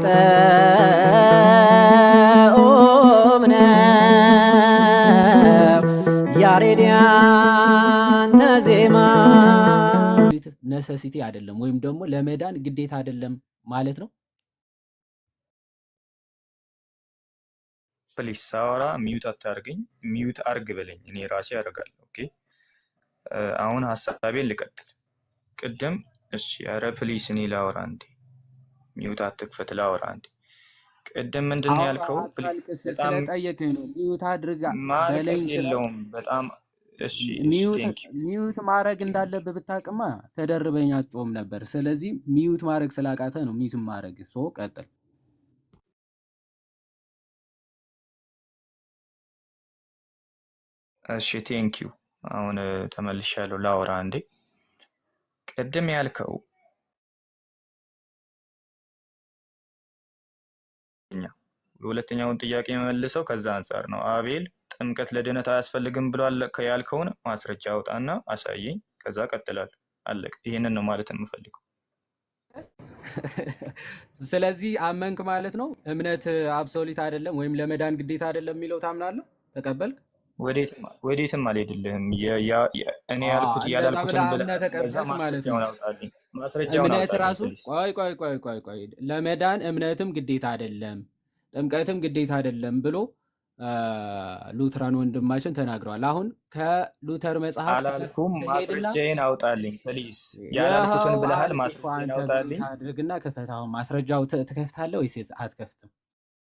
ጣዕም ነው ያሬድ ያንተ ዜማ። ነሰሲቲ አይደለም ወይም ደግሞ ለመዳን ግዴታ አይደለም ማለት ነው። ፕሊስ ሳወራ ሚዩት አታርገኝ፣ ሚዩት አርግ በለኝ፣ እኔ ራሴ አደርጋለሁ። ኦኬ አሁን ሀሳቤን ልቀጥል። ቅድም እሺ፣ ኧረ ፕሊስ እኔ ላወራ እንዴ፣ ሚዩት አትክፈት፣ ላወራ እንዴ። ቅድም ምንድን ነው ያልከው? በጣም ስለጠየቀኝ ነው። ሚዩት አድርጋ ማልቀስ የለውም በጣም እሺ። ሚዩት ማድረግ እንዳለብህ ብታውቅማ ተደርበኝ አትጮህም ነበር። ስለዚህ ሚዩት ማድረግ ስላቃተ ነው ሚዩት ማድረግ። ሶ ቀጥል። እሺ ቴንኪው። አሁን ተመልሻለሁ ላወራ እንዴ። ቅድም ያልከው የሁለተኛውን ጥያቄ የመልሰው ከዛ አንጻር ነው። አቤል ጥምቀት ለድነት አያስፈልግም ብሏል ያልከውን ማስረጃ አውጣና አሳየኝ፣ ከዛ ቀጥላለሁ። አለቅ። ይህንን ነው ማለት የምፈልገው። ስለዚህ አመንክ ማለት ነው። እምነት አብሶሊት አይደለም ወይም ለመዳን ግዴታ አይደለም የሚለው ታምናለህ? ተቀበልክ? ወዴትም አልሄድልህም። እኔ ያልኩት ያላልኩትን ብለህ ማስረጃውን አውጣልኝ። ማስረጃውን አውጣልኝ። ቆይ ለመዳን እምነትም ግዴታ አይደለም ጥምቀትም ግዴታ አይደለም ብሎ ሉትራን ወንድማችን ተናግረዋል። አሁን ከሉተር መጽሐፍ አላልኩም፣ ማስረጃዬን አውጣልኝ ፕሊስ። ያላልኩትን ብለሃል፣ ማስረጃዬን አውጣልኝ። አድርግና ክፈት። አሁን ማስረጃው ትከፍታለህ ወይስ አትከፍትም?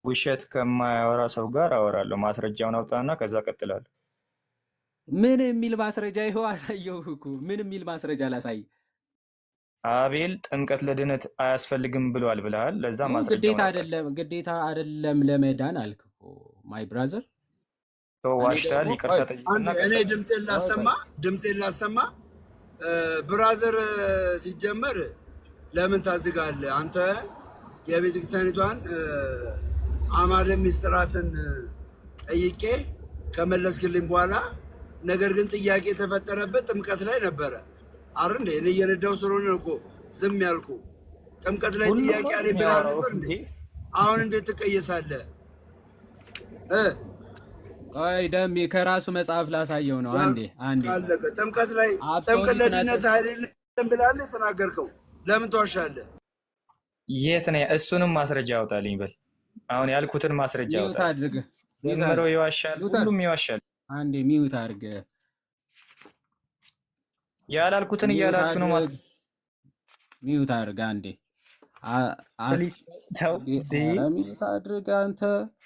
ውሸት ከማያወራ ሰው ጋር አወራለሁ። ማስረጃውን አውጣና ከዛ ቀጥላለሁ። ምን የሚል ማስረጃ? ይኸው አሳየሁህ እኮ። ምን የሚል ማስረጃ ላሳይ? አቤል ጥምቀት ለድነት አያስፈልግም ብሏል ብለሃል። ለዛ ማስረጃ ግዴታ አይደለም ለመዳን አልክ እኮ ማይ ብራዘር። ዋሽታል። ይቅርታ ጠይቅና እኔ ድምፄን ላሰማ። ብራዘር ሲጀመር ለምን ታዝጋለህ አንተ? የቤተክርስቲያኒቷን አማረ ምስጢራትን ጠይቄ ከመለስክልኝ በኋላ ነገር ግን ጥያቄ የተፈጠረበት ጥምቀት ላይ ነበረ አይደል እንዴ? እኔ እየነዳው ስለሆነ እኮ ዝም ያልኩ። ጥምቀት ላይ ጥያቄ አለኝ ብለህ ነበር እንዴ? አሁን እንዴት ትቀየሳለህ? አይ ደም ከራሱ መጽሐፍ ላሳየው ነው። አንዴ ካለቀ ጥምቀት ላይ ጥምቀት ለድነት አይደለም ብለህ የተናገርከው ለምን ተዋሻለህ? የት ነው? እሱንም ማስረጃ ያውጣልኝ በል። አሁን ያልኩትን ማስረጃ ያውጣልኝ። ምንድነው? ይዋሻል፣ ሁሉም ይዋሻል። አንዴ ሚውት አድርገ። ያላልኩትን እያላችሁ ነው። ሚውት አድርገ አንዴ። ሚውት አድርገ አንተ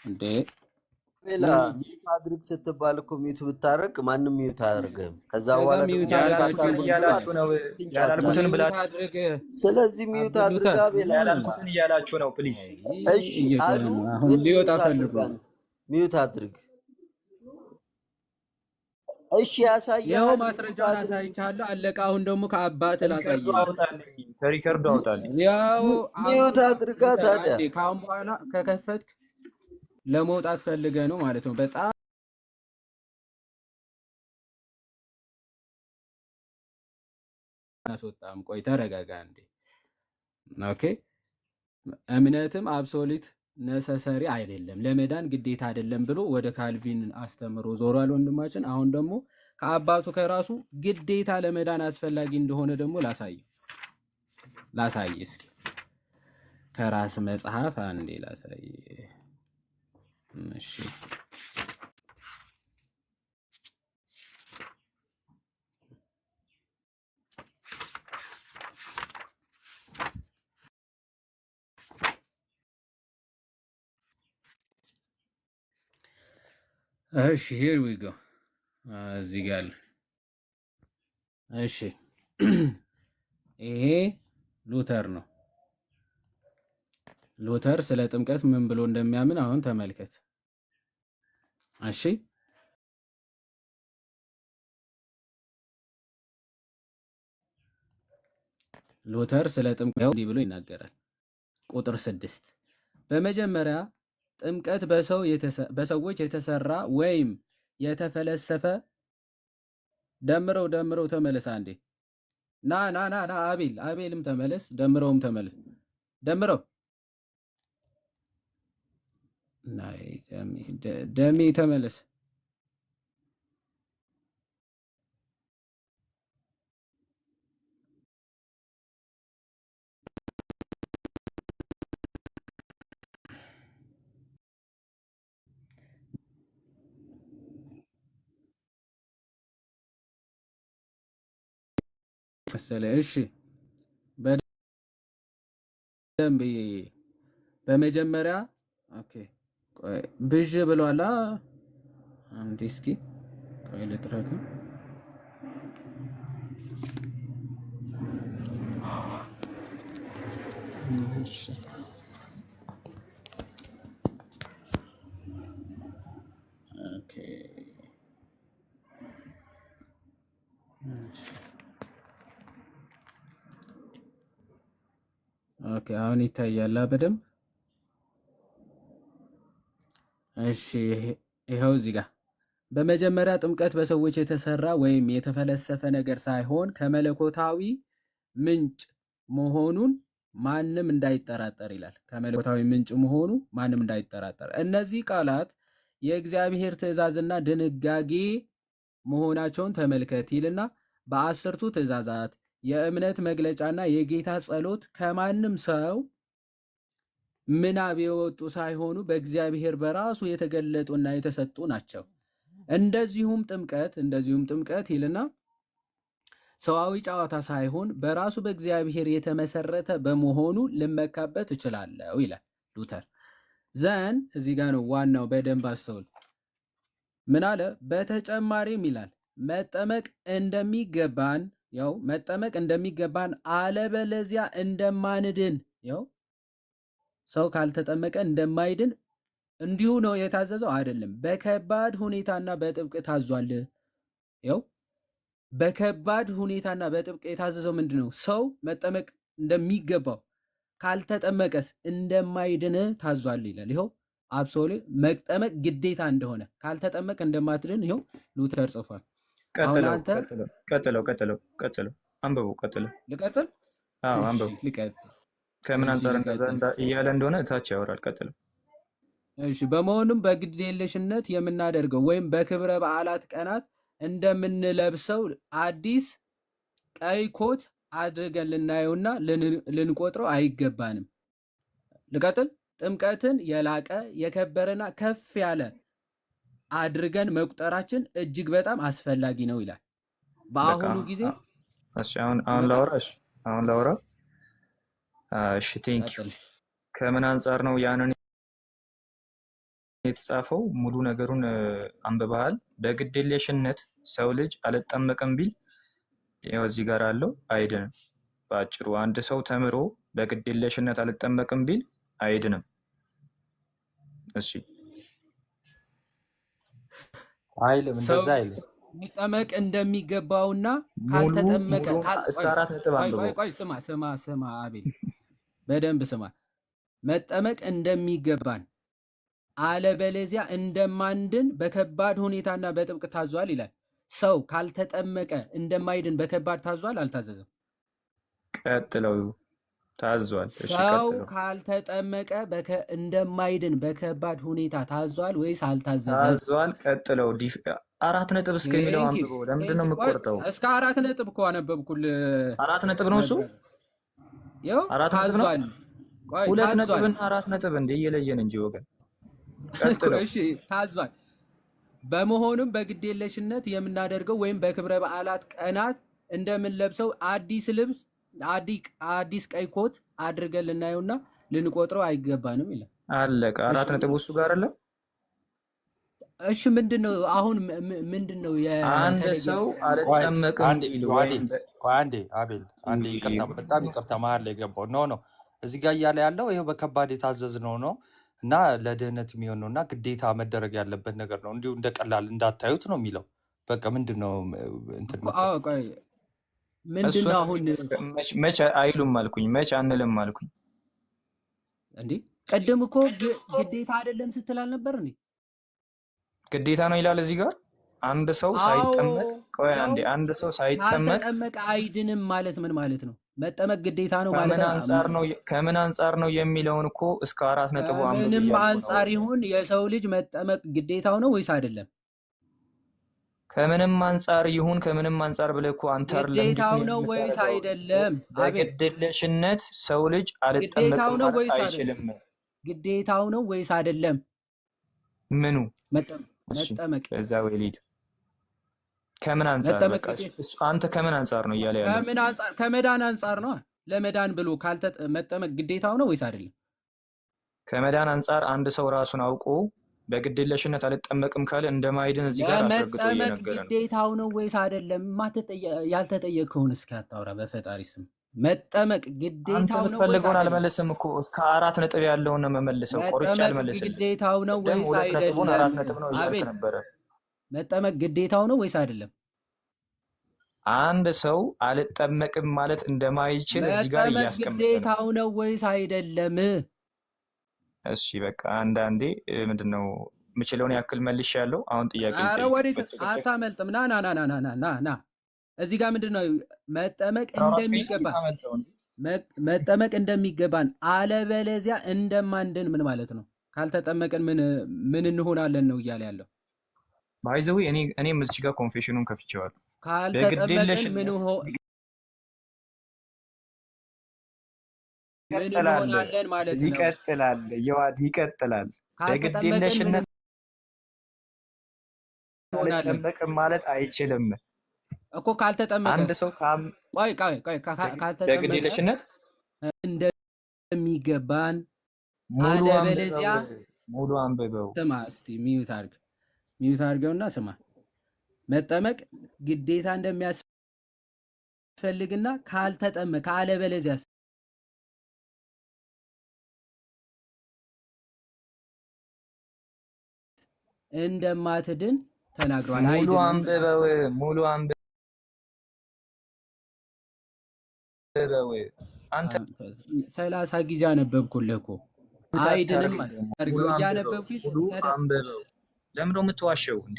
እንዴ። ሌላ ሚውት አድርግ ስትባል እኮ ሚውት ብታረግ ማንም ሚውት አያደርግም። ከዛ በኋላ እያላችሁ ነው። ያላልኩትን ብላችሁ ስለዚህ ሚውት አድርጋ ቤላ ያላልኩትን እያላችሁ ነው። ፕሊዝ እሺ አሉ ሊወጣ ፈልጉ። ሚውት አድርግ። እሺ ያሳያል። ያው ማስረጃውን አሳይቻለሁ። አለቀ። አሁን ደግሞ ከአባት ላሳየው። ከሪከርዱ አውጣልኝ። ያው ሚውት አድርጋ ታዲያ ካሁን በኋላ ከከፈትክ ለመውጣት ፈልገ ነው ማለት ነው። በጣም አስወጣም። ቆይ ተረጋጋ እንዴ። ኦኬ እምነትም አብሶሊት ነሰሰሪ አይደለም ለመዳን ግዴታ አይደለም ብሎ ወደ ካልቪን አስተምሮ ዞሯል ወንድማችን። አሁን ደግሞ ከአባቱ ከራሱ ግዴታ ለመዳን አስፈላጊ እንደሆነ ደግሞ ላሳይ እስኪ ከራስ መጽሐፍ አንዴ ላሳይ። እሺ here we go እዚህ ጋር እሺ ይሄ ሉተር ነው። ሉተር ስለ ጥምቀት ምን ብሎ እንደሚያምን አሁን ተመልከት። እሺ ሉተር ስለ ጥምቀት እንዲህ ብሎ ይናገራል። ቁጥር 6 በመጀመሪያ ጥምቀት በሰዎች የተሰራ ወይም የተፈለሰፈ ደምረው ተመለስ። አንዴ ና አቤልም ተመለስ። ደምረውም ተመለስ። ደምረው ናይ ደሜ ተመለስ። መሰለ እሺ በደንብ በመጀመሪያ ኦኬ ቆይ ብዥ ብሏላ አንዴ እስኪ ቆይ ልጥረግ እሺ ኦኬ ኦኬ አሁን ይታያል በደንብ እሺ ይሄው እዚህ ጋር በመጀመሪያ ጥምቀት በሰዎች የተሰራ ወይም የተፈለሰፈ ነገር ሳይሆን ከመለኮታዊ ምንጭ መሆኑን ማንም እንዳይጠራጠር ይላል። ከመለኮታዊ ምንጭ መሆኑ ማንም እንዳይጠራጠር። እነዚህ ቃላት የእግዚአብሔር ትእዛዝና ድንጋጌ መሆናቸውን ተመልከት ይልና በአስርቱ ትእዛዛት የእምነት መግለጫና የጌታ ጸሎት ከማንም ሰው ምናብ የወጡ ሳይሆኑ በእግዚአብሔር በራሱ የተገለጡና የተሰጡ ናቸው። እንደዚሁም ጥምቀት ይልና ሰዋዊ ጨዋታ ሳይሆን በራሱ በእግዚአብሔር የተመሰረተ በመሆኑ ልመካበት እችላለሁ ይላል ሉተር። ዘን እዚህ ጋር ነው ዋናው፣ በደንብ አስተውል። ምን አለ? በተጨማሪም ይላል መጠመቅ እንደሚገባን አለበለዚያ እንደማንድን ሰው ካልተጠመቀ እንደማይድን እንዲሁ ነው የታዘዘው አይደለም። በከባድ ሁኔታና በጥብቅ ታዟል። በከባድ ሁኔታና በጥብቅ የታዘዘው ምንድነው? ሰው መጠመቅ እንደሚገባው ካልተጠመቀስ እንደማይድን ታዟል ይላል። ይኸው አብሶሊ መጠመቅ ግዴታ እንደሆነ ካልተጠመቅ እንደማትድን ይኸው ሉተር ጽፏል። ቀጥለው አንብቡ። ልቀጥል? አዎ አንብቡ። ከምን አንፃር እያለ እንደሆነ ታች ያወራል። ቀጥለው። እሺ በመሆኑም በግዴለሽነት የምናደርገው ወይም በክብረ በዓላት ቀናት እንደምንለብሰው አዲስ ቀይ ኮት አድርገን ልናየውና ልንቆጥረው አይገባንም። ልቀጥል? ጥምቀትን የላቀ የከበረና ከፍ ያለ አድርገን መቁጠራችን እጅግ በጣም አስፈላጊ ነው ይላል። በአሁኑ ጊዜ አሁን ላውራ። እሺ ቴንኪው። ከምን አንፃር ነው ያንን የተጻፈው? ሙሉ ነገሩን አንብበሃል። በግዴለሽነት ሰው ልጅ አልጠመቅም ቢል ያው እዚህ ጋር አለው አይድንም። በአጭሩ አንድ ሰው ተምሮ በግዴለሽነት አልጠመቅም ቢል አይድንም። እሺ አይልም፣ እንደዛ አይልም። መጠመቅ እንደሚገባውና ካልተጠመቀ እስከ 4 ነጥብ አንብበው። ቆይ ስማ አቤል በደንብ ስማ። መጠመቅ እንደሚገባን አለበለዚያ እንደማንድን በከባድ ሁኔታና በጥብቅ ታዟል ይላል። ሰው ካልተጠመቀ እንደማይድን በከባድ ታዟል አልታዘዘም? ቀጥለው ታዟል። ሰው ካልተጠመቀ እንደማይድን በከባድ ሁኔታ ታዟል ወይስ አልታዘዘም? ታዟል። ቀጥለው 4 ነጥብ እስከሚለው አንብበው። ለምንድን ነው የምትቆርጠው? እስከ 4 ነጥብ እኮ አነበብኩልህ። 4 ነጥብ ነው እሱ። ይኸው ታዟል። 2 ነጥብና 4 ነጥብ እንደ እየለየን እንጂ ወገን። ቀጥለው። እሺ ታዟል። በመሆኑም በግዴለሽነት የምናደርገው ወይም በክብረ በዓላት ቀናት እንደምንለብሰው አዲስ ልብስ አዲስ ቀይ ኮት አድርገን ልናየውና ልንቆጥረው አይገባንም ይላል። አለቀ። 4 ነጥብ እሱ ጋር አለ። እሺ ምንድነው አሁን ምንድነው አንድ ሰው አልጠመቅም አንዴ አቤል አንዴ ይቅርታ፣ በጣም ይቅርታ መሀል ላይ ገባው። ኖ እዚህ ጋር እያለ ያለው ይሄው በከባድ የታዘዝነው ነው እና ለድህነት የሚሆን ነው እና ግዴታ መደረግ ያለበት ነገር ነው። እንዲሁ እንደቀላል እንዳታዩት ነው የሚለው። በቃ ምንድነው እንትን ምንድነው አሁን መች አይሉም አልኩኝ፣ መች አንልም አልኩኝ እንዴ? ቀደም እኮ ግዴታ አይደለም ስትል አልነበር እንዴ? ግዴታ ነው ይላል እዚህ ጋር። አንድ ሰው ሳይጠመቅ አንድ ሰው ሳይጠመቅ ካልተጠመቀ አይድንም ማለት ምን ማለት ነው? መጠመቅ ግዴታ ነው ማለት ከምን አንጻር ነው የሚለውን እኮ እስከ 4 ነጥብ ከምንም አንጻር ይሁን የሰው ልጅ መጠመቅ ግዴታው ነው ወይስ አይደለም? ከምንም አንጻር ይሁን ከምንም አንጻር ብለህ እኮ አንተ ግዴታው ነው ወይስ አይደለም? በግድየለሽነት ሰው ልጅ አልጠመቅም ማለት አይችልም። ግዴታው ነው ወይስ አይደለም? ምኑ መጠመቅ በዛ ወይ ሊድ ከምን አንጻር አንተ ከምን አንጻር ነው እያለ ያለው? ከምን አንጻር? ከመዳን አንጻር ነው። ለመዳን ብሎ መጠመቅ ግዴታው ነው ወይስ አይደለም? ከመዳን አንጻር አንድ ሰው ራሱን አውቆ በግድየለሽነት አልጠመቅም ካለ እንደማይድን እዚህ ጋር አስረግጦ እየነገረ ነው። ግዴታው ነው ወይስ አይደለም? ያልተጠየቀውን እስኪ አታውራ በፈጣሪ ስም። መጠመቅ ግዴታው ነው ወይስ አይደለም? አልመለስም እኮ እስከ 4 ነጥብ ያለውን ነው መመለሰው። ቆርጬ አልመለስም። ግዴታው ነው ወይስ አይደለም? 4 ነጥብ ነው እያልክ ነበረ። መጠመቅ ግዴታው ነው ወይስ አይደለም? አንድ ሰው አልጠመቅም ማለት እንደማይችል እዚህ ጋር እያስቀመጠ ነው። ግዴታው ነው ወይስ አይደለም? እሺ በቃ አንዳንዴ ምንድነው የምችለውን ያክል መልሻለሁ። አሁን ጥያቄ ኧረ ወዴት አታመልጥም። ና እዚህ ጋር ምንድነው መጠመቅ እንደሚገባን አለበለዚያ እንደማንድን ምን ማለት ነው? ካልተጠመቅን ምን እንሆናለን ነው እያለ ያለው። ባይዘው እኔም እዚህ ጋር ኮንፌሽኑን ከፍቼዋለሁ። ካልተጠመቅን ምን እንሆናለን ማለት ነው። ይቀጥላል ይቀጥላል። በግድየለሽነት አልጠመቅም ማለት አይችልም እኮ። ካልተጠመቀ አንድ ሰው ቆይ ካልተጠመቀ በግድየለሽነት እንደሚገባን አለበለዚያ ሙሉ አንብበው። ስማ እስቲ ሚዩት አድርገውና ስማ። መጠመቅ ግዴታ እንደሚያስፈልግና ካልተጠመቀ አለበለዚያ እንደማትድን ተናግሯል። ሙሉ አንብበው። አንተ 30 ጊዜ አነበብኩልህ እኮ አይድንም አድርገው እያነበብኩኝ አንብበው። ለምን ነው የምትዋሸው እንዴ?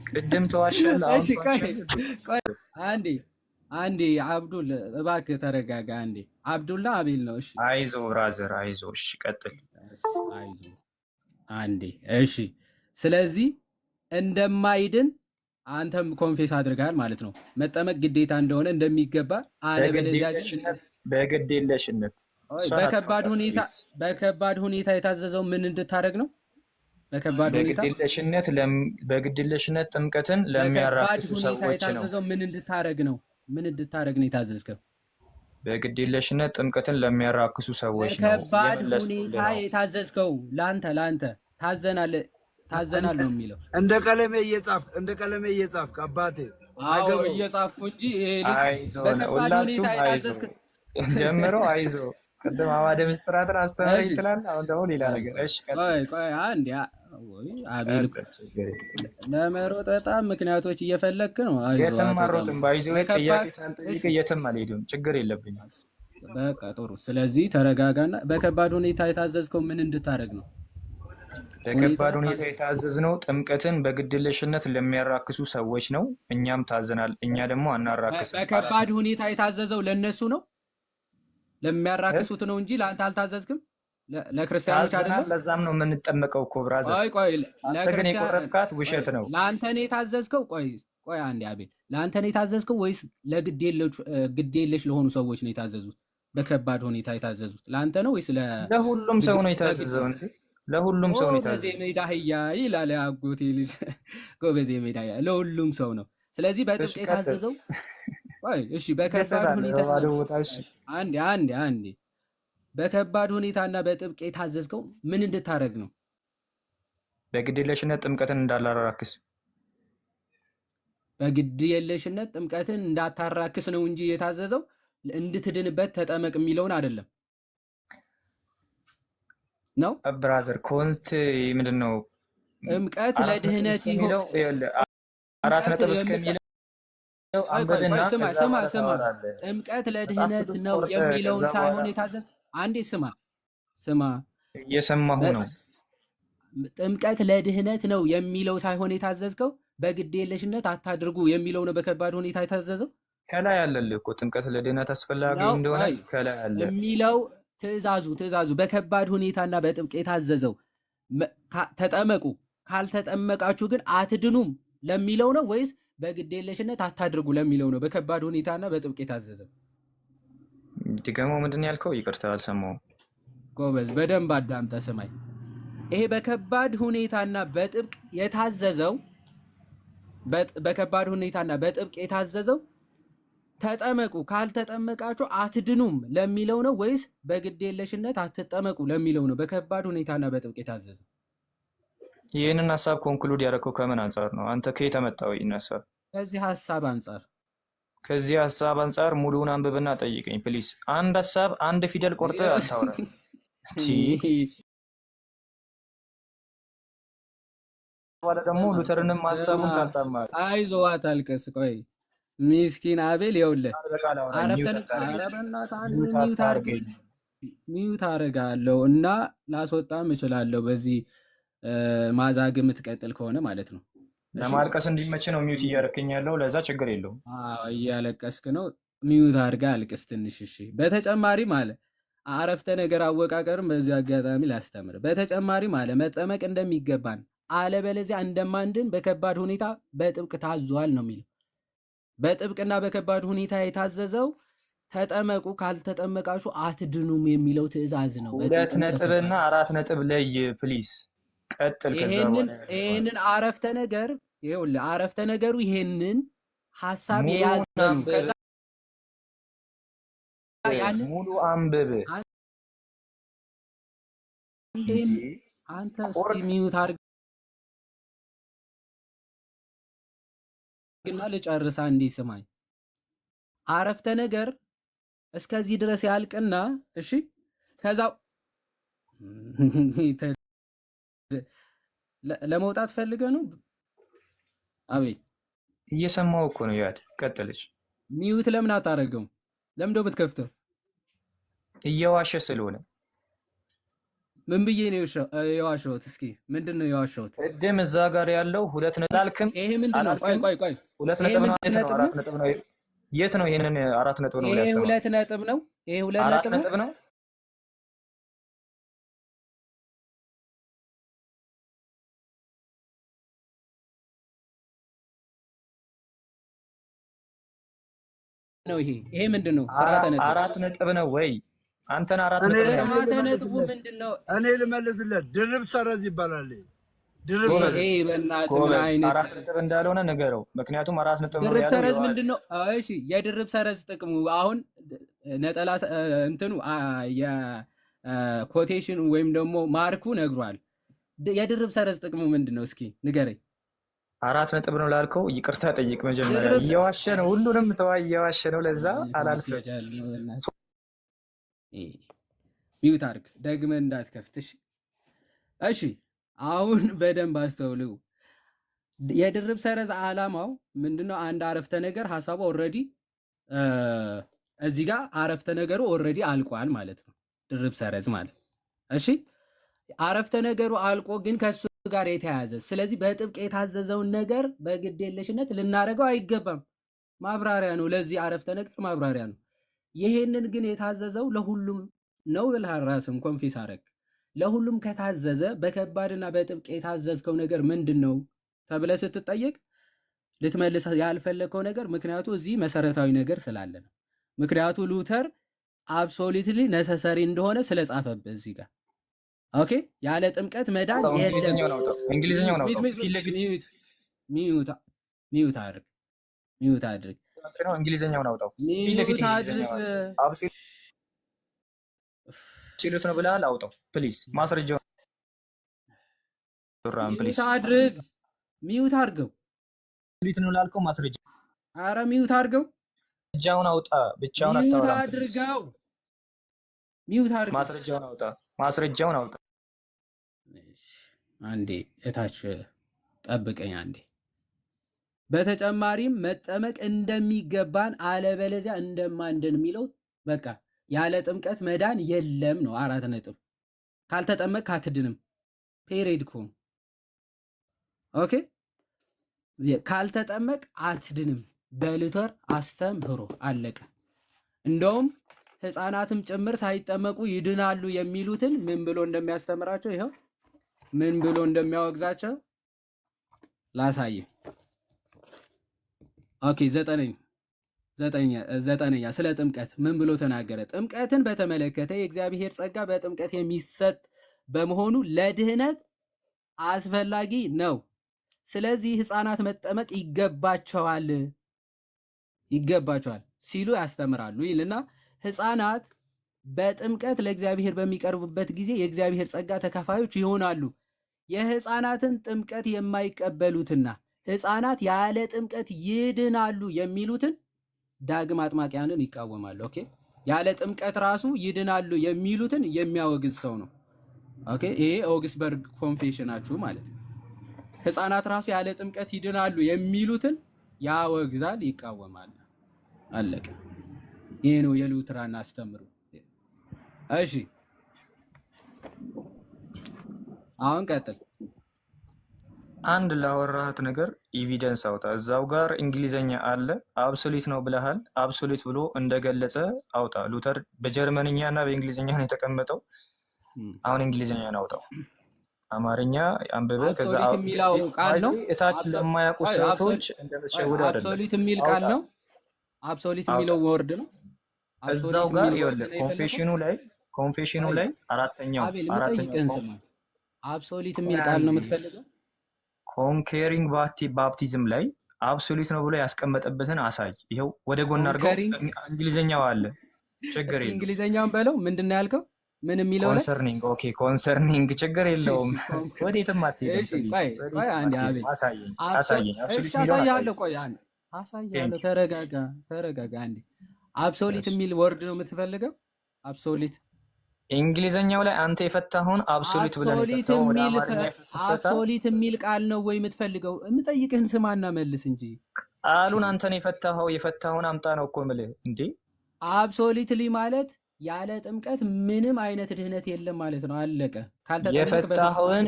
ቅድም ተዋሸል። እሺ ቆይ አንዴ አብዱል እባክህ ተረጋጋ። አንዴ አብዱላ አቤል ነው። እሺ አይዞ ብራዘር አይዞ። እሺ ቀጥል። አይዞ አንዴ እሺ። ስለዚህ እንደማይድን አንተም ኮንፌስ አድርጋል ማለት ነው። መጠመቅ ግዴታ እንደሆነ እንደሚገባ አለበለዚያ በግድየለሽነት በከባድ ሁኔታ የታዘዘው ምን እንድታረግ ነው? በግድየለሽነት ጥምቀትን ለሚያራክሱ ሰዎች ነው። ምን እንድታረግ ነው? ምን እንድታረግ ነው የታዘዝከው? በግድየለሽነት ጥምቀትን ለሚያራክሱ ሰዎች ነው። በከባድ ሁኔታ የታዘዝከው ለአንተ ታዘናል ነው የሚለው። እንደ ቀለሜ እየጻፍክ አባቴ አገው እየጻፍኩ እንጂ በከባድ ሁኔታ የታዘዝክ ጀምሮ አይዞ። ቅድም አዋደ ምስጢራትን አስተምረኝ ትላለህ፣ አሁን ደግሞ ሌላ ነገር። እሺ ቆይ አንዴ አቤል ለመሮጥ በጣም ምክንያቶች እየፈለግክ ነው። የትም አልሮጥም። ባይዘው ጥያቄ ሳንጠይቅ የትም አልሄድም። ችግር የለብኝም። በቃ ጥሩ። ስለዚህ ተረጋጋና በከባድ ሁኔታ የታዘዝከው ምን እንድታረግ ነው? በከባድ ሁኔታ የታዘዝነው ጥምቀትን በግድየለሽነት ለሚያራክሱ ሰዎች ነው። እኛም ታዘናል። እኛ ደግሞ አናራክስም። በከባድ ሁኔታ የታዘዘው ለነሱ ነው፣ ለሚያራክሱት ነው እንጂ ለአንተ አልታዘዝክም። ለክርስቲያኖች አይደለም። ለዛም ነው የምንጠመቀው እኮ ብራዘር። ቆይ አንተ ግን የቆረጥካት ውሸት ነው። ለአንተ ነው የታዘዝከው። ቆይ አንዴ አቤል፣ ለአንተ ነው የታዘዝከው ወይስ ለግዴለሽ ለሆኑ ሰዎች ነው የታዘዙት? በከባድ ሁኔታ የታዘዙት ለአንተ ነው ወይስ ለሁሉም ሰው ነው የታዘዘው? ለሁሉም ሰው ነው የታዘዘው። ጎበዜ ሜዳ አህያ ይላል አጎቴ ልጅ። ጎበዜ ሜዳ አህያ ለሁሉም ሰው ነው። ስለዚህ በጥብቅ የታዘዘው እሺ፣ በከባድ ሁኔታ አንዴ በከባድ ሁኔታና በጥብቅ የታዘዝከው ምን እንድታረግ ነው? በግድየለሽነት ጥምቀትን እንዳላራክስ። በግድየለሽነት ጥምቀትን እንዳታራክስ ነው እንጂ የታዘዘው እንድትድንበት ተጠመቅ የሚለውን አይደለም ነው ብራዘር። ኮንት ምንድነው? ጥምቀት ለድህነት ይሁን 4 ነጥብ እስከሚለው አንበልና ስማ ጥምቀት ለድህነት ነው የሚለውን ሳይሆን የታዘዝ አንዴ ስማ እየሰማሁ ነው። ጥምቀት ለድህነት ነው የሚለው ሳይሆን የታዘዝከው በግድየለሽነት አታድርጉ የሚለው ነው። በከባድ ሁኔታ የታዘዘው ከላይ አለልህ እኮ ጥምቀት ለድህነት አስፈላጊ ነው እንደሆነ አይ ከላይ አለ። የሚለው ትእዛዙ በከባድ ሁኔታና በጥብቅ የታዘዘው ተጠመቁ ካልተጠመቃችሁ ግን አትድኑም ለሚለው ነው ወይስ በግዴለሽነት አታድርጉ ለሚለው ነው? በከባድ ሁኔታና በጥብቅ የታዘዘው ድገመው። ምንድን ነው ያልከው? ይቅርታ አልሰማሁም። ጎበዝ፣ በደንብ አዳምጠህ ስማኝ። ይሄ በከባድ ሁኔታና በጥብቅ የታዘዘው በከባድ ሁኔታና በጥብቅ የታዘዘው ተጠመቁ ካልተጠመቃችሁ አትድኑም ለሚለው ነው ወይስ በግዴለሽነት አትጠመቁ ለሚለው ነው? በከባድ ሁኔታና በጥብቅ የታዘዘው ይህንን ሀሳብ ኮንክሉድ ያደረከው ከምን አንጻር ነው? አንተ ከየት መጣው? ይነሳ ከዚህ ሀሳብ አንጻር ከዚህ ሀሳብ አንጻር ሙሉውን አንብብና ጠይቀኝ ፕሊስ። አንድ ሀሳብ አንድ ፊደል ቆርጠ አታውራ። በኋላ ደግሞ ሉተርንም ሀሳቡን ታጣማል። አይዞህ አታልቅስ። ቆይ ሚስኪን አቤል ይኸውልህ ሚዩት አደርጋለሁ እና ላስወጣም እችላለሁ በዚህ ማዛግ የምትቀጥል ከሆነ ማለት ነው። ለማልቀስ እንዲመች ነው ሚዩት እያደረክኝ ያለው። ለዛ ችግር የለውም። እያለቀስክ ነው፣ ሚዩት አድርጋ አልቅስ ትንሽ። እሺ። በተጨማሪ ማለት አረፍተ ነገር አወቃቀርም በዚህ አጋጣሚ ላስተምር። በተጨማሪ ማለት መጠመቅ እንደሚገባን አለበለዚያ እንደማንድን በከባድ ሁኔታ በጥብቅ ታዟል ነው የሚለው። በጥብቅና በከባድ ሁኔታ የታዘዘው ተጠመቁ ካልተጠመቃችሁ አትድኑም የሚለው ትእዛዝ ነው። 2 ነጥብና 4 ነጥብ ለይ ፕሊስ። ቀጥል። ይሄንን አረፍተ ነገር ይኸውልህ፣ አረፍተ ነገሩ ይሄንን ሐሳብ የያዘ ነው። ከዛ ሙሉ አንብብ። አንተ እስቲ ሚዩት አድርግና ልጨርሳ እንዲህ ስማኝ። አረፍተ ነገር እስከዚህ ድረስ ያልቅና እሺ፣ ከዛ ለመውጣት ፈልገ ነው። አቤት እየሰማው እኮ ነው። ያድ ቀጥልሽ። ሚዩት ለምን አታረገው? ለምን ደው ብትከፍተው? እየዋሸ ስለሆነ። ምን ብዬ ነው የዋሸሁት? እስኪ ምንድነው የዋሸሁት? ቅድም እዛ ጋር ያለው 2 ነጥብ አልክም። ይሄ ምንድነው? ቆይ 2 ነጥብ ነው። 4 ነጥብ ነው። የት ነው? ይሄንን 4 ነጥብ ነው ያስተማረው። ይሄ 2 ነጥብ ነው። ይሄ 2 ነጥብ ነው። ነው ይሄ ምንድን ነው? ስርዓተ ነጥብ 4 ነጥብ ነው ወይ? አንተን 4 ነጥብ ነው። ስርዓተ ነጥቡ ምንድን ነው? እኔ ልመልስለት። ድርብ ሰረዝ ይባላል። ድርብ ሰረዝ ይሄ በእናትህ ምን አይነት 4 ነጥብ እንዳልሆነ ንገረው። ምክንያቱም 4 ነጥብ ነው ያለው። ድርብ ሰረዝ ምንድን ነው? እሺ የድርብ ሰረዝ ጥቅሙ አሁን ነጠላ እንትኑ የኮቴሽን ወይም ደግሞ ማርኩ ነግሯል። የድርብ ሰረዝ ጥቅሙ ምንድን ነው? እስኪ ንገረኝ። 4 ነጥብ ነው ላልከው ይቅርታ ጠይቅ መጀመሪያ። እየዋሸ ነው፣ ሁሉንም ተዋ፣ እየዋሸ ነው። ለዛ አላልፍም። ሚዩት አድርግ ደግመህ እንዳትከፍትሽ። እሺ አሁን በደንብ አስተውሉ። የድርብ ሰረዝ ዓላማው ምንድነው? አንድ አረፍተ ነገር ሐሳቡ ኦልሬዲ እዚህ ጋር አረፍተ ነገሩ ኦልሬዲ አልቋል ማለት ነው። ድርብ ሰረዝ ማለት እሺ፣ አረፍተ ነገሩ አልቆ ግን ከሱ ጋር የተያያዘ ስለዚህ በጥብቅ የታዘዘውን ነገር በግዴለሽነት ልናደርገው አይገባም። ማብራሪያ ነው፣ ለዚህ አረፍተ ነገር ማብራሪያ ነው። ይሄንን ግን የታዘዘው ለሁሉም ነው ብለህ ራስህን ኮንፊስ አደረግ። ለሁሉም ከታዘዘ በከባድና በጥብቅ የታዘዝከው ነገር ምንድን ነው ተብለህ ስትጠየቅ ልትመልስ ያልፈለግከው ነገር ምክንያቱ እዚህ መሰረታዊ ነገር ስላለ ነው። ምክንያቱ ሉተር አብሶሉትሊ ነሰሰሪ እንደሆነ ስለጻፈብህ እዚህ ጋር ኦኬ። ያለ ጥምቀት መዳን የለም። እንግሊዝኛው ነው። ሚዩት አድርግ፣ ሚዩት አድርግ። እንግሊዝኛውን አውጣው። ሚዩት አድርግ። ሲሉት ነው ብለሃል። አውጣው ፕሊዝ። ማስረጃው ሚዩት አድርግ፣ ሚዩት አድርገው። ሲሉት ነው ላልከው ማስረጃ። አረ ሚዩት አድርገው። ብቻውን አውጣ። ብቻውን ሚዩት አታውራ። አድርገው። ሚዩት አድርገው። ማስረጃውን አውጣ። ማስረጃውን አውጣ። አንዴ እታች ጠብቀኝ አንዴ። በተጨማሪም መጠመቅ እንደሚገባን አለበለዚያ እንደማንድን የሚለው በቃ ያለ ጥምቀት መዳን የለም ነው። 4 ነጥብ። ካልተጠመቅ አትድንም። ፔሬድ እኮ ኦኬ። ካልተጠመቅ አትድንም በሉተር አስተምህሮ አለቀ። እንደውም ህፃናትም ጭምር ሳይጠመቁ ይድናሉ የሚሉትን ምን ብሎ እንደሚያስተምራቸው ይኸው ምን ብሎ እንደሚያወግዛቸው ላሳየ። ኦኬ ዘጠነኛ ስለ ጥምቀት ምን ብሎ ተናገረ? ጥምቀትን በተመለከተ የእግዚአብሔር ጸጋ በጥምቀት የሚሰጥ በመሆኑ ለድህነት አስፈላጊ ነው። ስለዚህ ህፃናት መጠመቅ ይገባቸዋል ሲሉ ያስተምራሉ ይልና ህፃናት በጥምቀት ለእግዚአብሔር በሚቀርቡበት ጊዜ የእግዚአብሔር ጸጋ ተካፋዮች ይሆናሉ። የህፃናትን ጥምቀት የማይቀበሉትና ህፃናት ያለ ጥምቀት ይድናሉ የሚሉትን ዳግም አጥማቂያንን ይቃወማሉ። ኦኬ ያለ ጥምቀት ራሱ ይድናሉ የሚሉትን የሚያወግዝ ሰው ነው። ኦኬ ይሄ ኦግስበርግ ኮንፌሽናችሁ ማለት ነው። ህፃናት ራሱ ያለ ጥምቀት ይድናሉ የሚሉትን ያወግዛል፣ ይቃወማል። አለቀ። ይሄ ነው የሉትራን አስተምሮ። እሺ አሁን ቀጥል። አንድ ላወራህት ነገር ኤቪደንስ አውጣ። እዛው ጋር እንግሊዘኛ አለ። አብሶሊት ነው ብለሃል። አብሶሊት ብሎ እንደገለጸ አውጣ። ሉተር በጀርመንኛ እና በእንግሊዝኛ ነው የተቀመጠው። አሁን እንግሊዝኛን አውጣው። አማርኛ አንብበ ከዛ አብሶሊት የሚለው ቃል ነው። እታች ለማያውቁ ሰዎች እንደምትሸውድ አይደለም። አብሶሊት የሚል ቃል ነው። አብሶሊት የሚለው ወርድ ነው። እዛው ጋር ይኸውልህ ኮንፌሽኑ ላይ አራተኛው አብሶሊት የሚል ቃል ነው የምትፈልገው። ኮንኬሪንግ ባፕቲዝም ላይ አብሶሊት ነው ብሎ ያስቀመጠበትን አሳይ። ይኸው ወደ ጎን አድርገው። እንግሊዝኛው አለ፣ ችግር የለውም። እንግሊዝኛውን በለው። ምንድን ነው ያልከው? ምን የሚለው ላይ ኮንሰርኒንግ። ኦኬ ኮንሰርኒንግ፣ ችግር የለውም። ወዴትም አትሄድም። አሳየኝ። አብሶሊት አሳያለሁ። ቆይ አንዴ አሳያለሁ። ተረጋጋ አንዴ። አብሶሊት የሚል ወርድ ነው የምትፈልገው? አብሶሊት እንግሊዘኛው ላይ አንተ የፈታሁን አብሶሊት ብለን አብሶሊት የሚል ቃል ነው ወይ የምትፈልገው? የምጠይቅህን ስማና መልስ እንጂ ቃሉን አንተን የፈታሁን አምጣ ነው እኮ የምልህ እንዴ። አብሶሊትሊ ማለት ያለ ጥምቀት ምንም አይነት ድህነት የለም ማለት ነው። አለቀ። የፈታሁን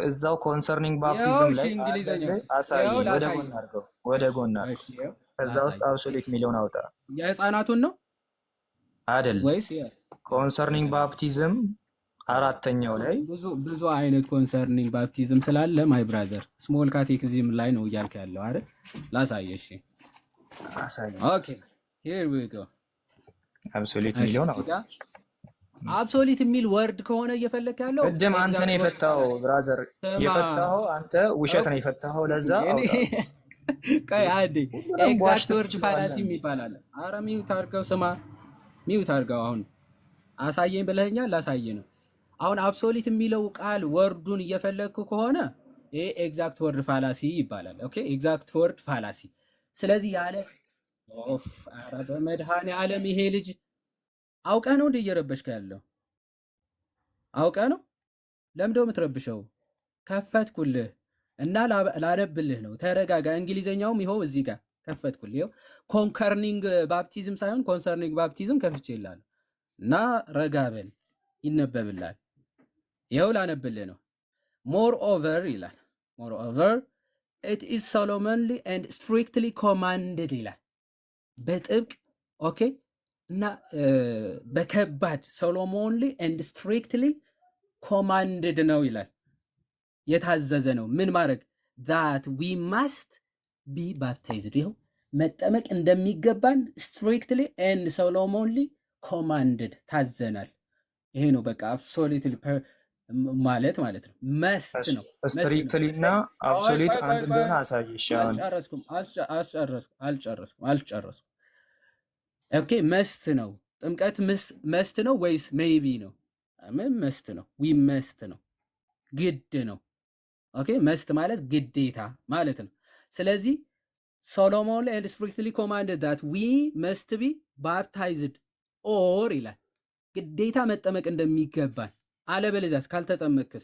እዛው ኮንሰርኒንግ ባፕቲዝም ላይ አሳይ። ወደ ጎን አድርገው። ከዛ ውስጥ አብሶሊት የሚለውን አውጣ። የህፃናቱን ነው አይደል ወይስ ኮንሰርኒንግ ባፕቲዝም አራተኛው ላይ ብዙ አይነት ኮንሰርኒንግ ባፕቲዝም ስላለ ማይ ብራዘር ስሞል ካቴኪዝም ላይ ነው እያልክ ያለው አይደል? ላሳየህ። እሺ አሳየኝ። ኦኬ ሂር ዊ ጎ። አብሶሊት ሚሊዮን አውጣ። አብሶሊት የሚል ወርድ ከሆነ እየፈለክ ያለው ቅድም አንተ ነው የፈታው ብራዘር፣ የፈታው አንተ ውሸት ነው የፈታው። ለዛ አውጣ። ቀይ አዲ ኤግዛክት ወርድ ፋላሲ ይባላል። ኧረ ሚውት አድርገው፣ ስማ ሚውት አድርገው። አሁን አሳየኝ ብለኸኛል፣ ላሳየህ ነው። አሁን አብሶሊት የሚለው ቃል ወርዱን እየፈለግኩ ከሆነ ይሄ ኤግዛክት ወርድ ፋላሲ ይባላል። ኦኬ ኤግዛክት ወርድ ፋላሲ። ስለዚህ ያለ ኦፍ ኧረ በመድኃኔዓለም ይሄ ልጅ አውቀህ ነው እንደ እየረበሽከ ያለው? አውቀህ ነው? ለምንድነው የምትረብሸው? ከፈትኩልህ እና ላነብልህ ነው። ተረጋጋ። እንግሊዘኛውም ይኸው እዚህ ጋር ከፈትኩልህ። ይኸው ኮንሰርኒንግ ባፕቲዝም ሳይሆን ኮንሰርኒንግ ባፕቲዝም ከፍቼ ይላል እና ረጋ በል ይነበብላል። ይኸው ላነብልህ ነው። ሞር ኦቨር ይላል። ሞር ኦቨር ኢት ኢዝ ሶሎሞንሊ ኤንድ ስትሪክትሊ ኮማንድድ ይላል። በጥብቅ ኦኬ እና በከባድ ሶሎሞንሊ ኤንድ ስትሪክትሊ ኮማንድድ ነው ይላል። የታዘዘ ነው። ምን ማድረግ? that we must be baptized። ይኸው መጠመቅ እንደሚገባን ስትሪክትሊ ኤንድ ሶሎሞንሊ ኮማንድድ ታዘናል። ይሄ ነው በቃ አብሶሉትሊ ማለት ነው። መስት ነው። ስትሪክትሊ እና አብሶሉት አንድ እንደሆነ አሳይሽ። አልጨረስኩም። ኦኬ መስት ነው። ጥምቀት መስት ነው ወይስ ሜይቢ ነው? ምን መስት ነው? ዊ መስት ነው፣ ግድ ነው። ኦኬ መስት ማለት ግዴታ ማለት ነው። ስለዚህ ሶሎሞን ኤንድ ስትሪክትሊ ኮማንድድ that we must be baptized or ይላል ግዴታ መጠመቅ እንደሚገባን፣ አለበለዚያስ ካልተጠመቅስ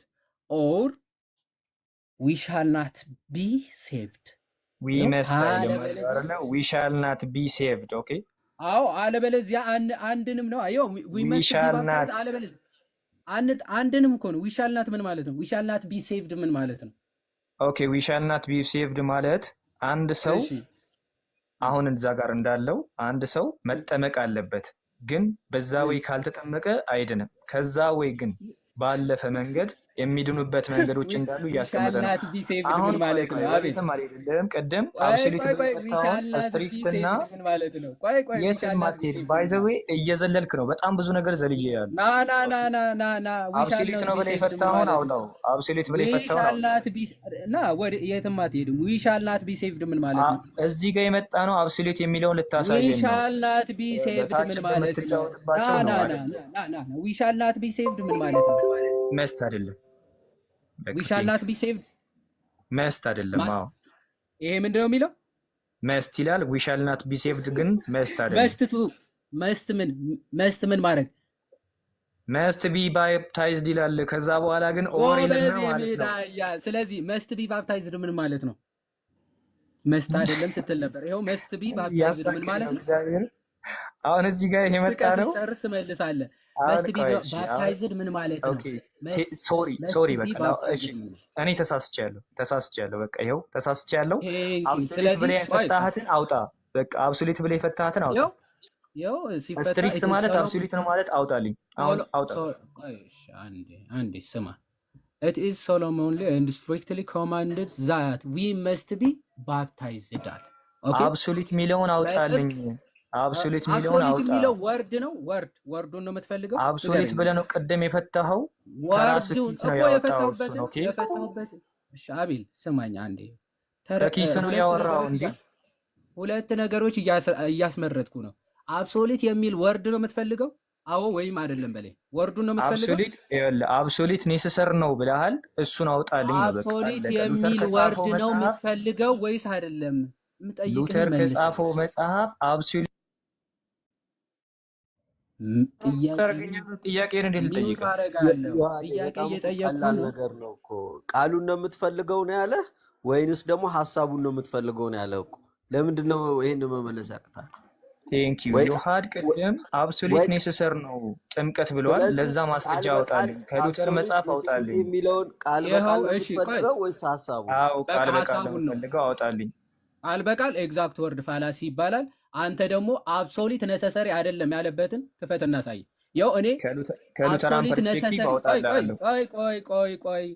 or we shall not be saved። we must we shall not be saved። ኦኬ አዎ አለበለዚያ አንድንም ነው። አየው we must be baptized አለበለዚያ አንድንም እኮ ነው። we shall not ምን ማለት ነው? we shall not be saved ምን ማለት ነው? ኦኬ we shall not be saved ማለት አንድ ሰው አሁን እዛ ጋር እንዳለው አንድ ሰው መጠመቅ አለበት፣ ግን በዛ ወይ ካልተጠመቀ አይድንም። ከዛ ወይ ግን ባለፈ መንገድ የሚድኑበት መንገዶች እንዳሉ እያስቀመጠ ነው። ዊሻልናት ቢ ሴቭድ አሁን ምን ማለት ነው? አቤል ወዴትም አልሄድልህም። ቅድም ቆይ አብሶሉት ቆይ ቆይ ብለፈታውን ዊሻልናት ቢ ስትሪክት እና ሴቭድ ምን ማለት ነው? ቆይ ቆይ የትም ዊሻልናት ቢ አትሄድም። ሴቭድ ባይ ዘ ምን ዌይ እየዘለልክ ነው። በጣም ብዙ ነገር ዘልዬ ያሉ ና ና ና ና ና ና አብሶሉት ዊሻልናት ነው ቢ ብለህ ሴቭድ ምን የፈታኸውን ማለት ነው? አውጣው። አብሶሉት ብለህ የፈታኸውን አውጣው። ዊሻልናት ቢ ና ወደ የትም አትሄድም። ዊሻልናት ቢ ሴቭድ ምን ማለት ነው? እዚህ ጋር የመጣ ነው አብሶሉት የሚለውን ልታሳየን ነው። ዊሻልናት ቢ ሴቭድ ምን በታች ማለት ነው? ና በምትጫወትባቸው ና ነው ና አይደል? ና ና ና ዊሻልናት ቢ ሴቭድ ምን ማለት ነው? መስት አይደለም። በቃ ዊሻልናት ቢ ሴቭድ መስት አይደለም። ማስ አዎ ይሄ ምንድን ነው የሚለው? መስት ይላል። ዊ ሻል ናት ቢ ሴቭድ ግን መስት አይደለም። መስት ምን ማድረግ መስት ቢ ባፕታይዝድ ይላል። ከዛ በኋላ ግን ኦር ይልና ማለት ነው። ስለዚህ መስት ቢ ባፕታይዝድ ምን ማለት ነው? መስት አይደለም ስትል ነበር። ይኸው መስት ቢ ባፕታይዝድ ምን ማለት ነው? እግዚአብሔር አሁን እዚህ ጋር ይሄ መጣ ነው። ጨርስ ትመልሳለህ። መስት ቢ ባፕታይዝድ ምን ማለት ነው? ሶሪ በቃ እሺ፣ እኔ ተሳስቻለሁ። በቃ ይኸው ተሳስቻለሁ። አብሶሉት ብለህ የፈታህትን አውጣ። በቃ አብሶሉት ብለህ የፈታህትን አውጣ። ይኸው ስትሪክት ማለት አብሶሉት ነው ማለት አውጣልኝ። አሁን አውጣ። አንዴ ስማ። It is solemnly and strictly commanded that we must be baptized. አብሶሉት የሚለውን አውጣልኝ። አብሶሉት የሚለውን አውጣ። አብሶሉት የሚለው ወርድ ነው። ወርዱን ነው የምትፈልገው? አብሶሉት ብለህ ነው ቅድም የፈታኸው። ወርዱን እኮ የፈታሁበት። እሺ አቤል ስማኝ አንዴ። ከኪስ ነው ያወራው እንዴ? ሁለት ነገሮች እያስመረጥኩ ነው። አብሶሉት የሚል ወርድ ነው የምትፈልገው? አዎ ወይም አይደለም በላይ ወርዱን ነው የምትፈልገው? አብሶሉት ኔሰሰር ነው ብለሃል። እሱን አውጣልኝ ነው በቃ። አብሶሉት የሚል ወርድ ነው የምትፈልገው ወይስ አይደለም? ሉተር ከጻፈው መጽሐፍ አብሶሉት ጥያቄን እንዴት ልጠይቀው? ጥያቄ እየጠየቅኩ ነገር ነው እኮ። ቃሉን ነው የምትፈልገው ነው ያለ ወይንስ ደግሞ ሀሳቡን ነው የምትፈልገው ነው ያለው እኮ። ለምንድን ነው ይሄን መመለስ ያቅታል? ቴንክ ዩ ዮሐድ ቅድም አብሶሉት ኔሰሰር ነው ጥምቀት ብለዋል። ለዛ ማስረጃ አውጣልኝ፣ ከሉተር መጽሐፍ አውጣልኝ የሚለውን ቃል በቃል ነው የምትፈልገው ወይስ ሀሳቡ? አዎ ቃል በቃል ነው የምትፈልገው፣ አውጣልኝ። ቃል በቃል ኤግዛክት ወርድ ፋላሲ ይባላል። አንተ ደግሞ አብሶሉት ነሰሰሪ አይደለም ያለበትን ክፈት እናሳይ። ያው እኔ ከሉተራን ፐርስፔክቲቭ አውጣልሃለሁ።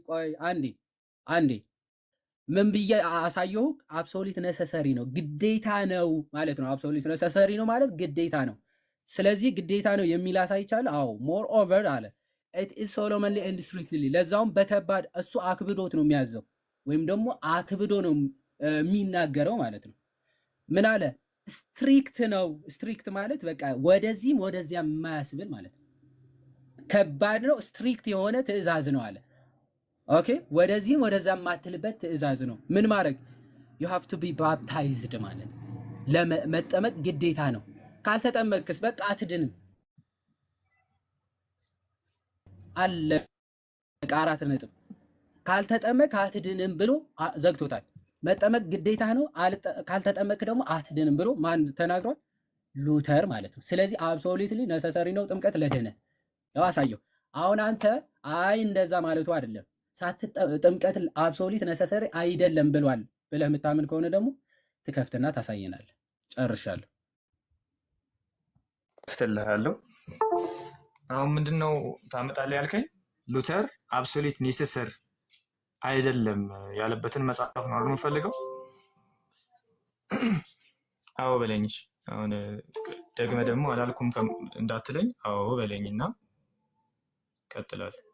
ቆይ አንዴ ምን ብዬ አሳየሁ? አብሶሉት ነሰሰሪ ነው ግዴታ ነው ማለት ነው። አብሶሉት ነሰሰሪ ነው ማለት ግዴታ ነው። ስለዚህ ግዴታ ነው የሚል አሳይቻለሁ። አዎ ሞር ኦቨር አለ ኢት ኢዝ ሶሎሞንሊ ኤንድ ስትሪክትሊ፣ ለዛውም በከባድ እሱ አክብዶት ነው የሚያዘው ወይም ደግሞ አክብዶ ነው የሚናገረው ማለት ነው። ምን አለ? ስትሪክት ነው። ስትሪክት ማለት በቃ ወደዚህም ወደዚያም የማያስብል ማለት ነው። ከባድ ነው፣ ስትሪክት የሆነ ትዕዛዝ ነው አለ። ኦኬ፣ ወደዚህም ወደዚያም የማትልበት ትዕዛዝ ነው። ምን ማድረግ? you have to be baptized ማለት ለመጠመቅ ግዴታ ነው። ካልተጠመቅስ በቃ አትድንም አለ። በቃ 4 ነጥብ። ካልተጠመቅ አትድንም ብሎ ዘግቶታል። መጠመቅ ግዴታ ነው። ካልተጠመቅ ደግሞ አትድንም ብሎ ማን ተናግሯል? ሉተር ማለት ነው። ስለዚህ አብሶሉትሊ ነሰሰሪ ነው ጥምቀት ለድህነት። ያው አሳየው። አሁን አንተ አይ እንደዛ ማለቱ አይደለም ጥምቀት አብሶሉት ነሰሰሪ አይደለም ብሏል ብለህ የምታምን ከሆነ ደግሞ ትከፍትና ታሳየናለህ። ጨርሻለሁ። ፍትልሃለሁ። አሁን ምንድነው ታመጣለህ ያልከኝ? ሉተር አብሶሉት ኔሰሰር አይደለም ያለበትን መጽሐፍ ነው የምፈልገው። አዎ በለኝሽ። አሁን ደግመህ ደግሞ አላልኩም እንዳትለኝ። አዎ በለኝና ቀጥላለሁ።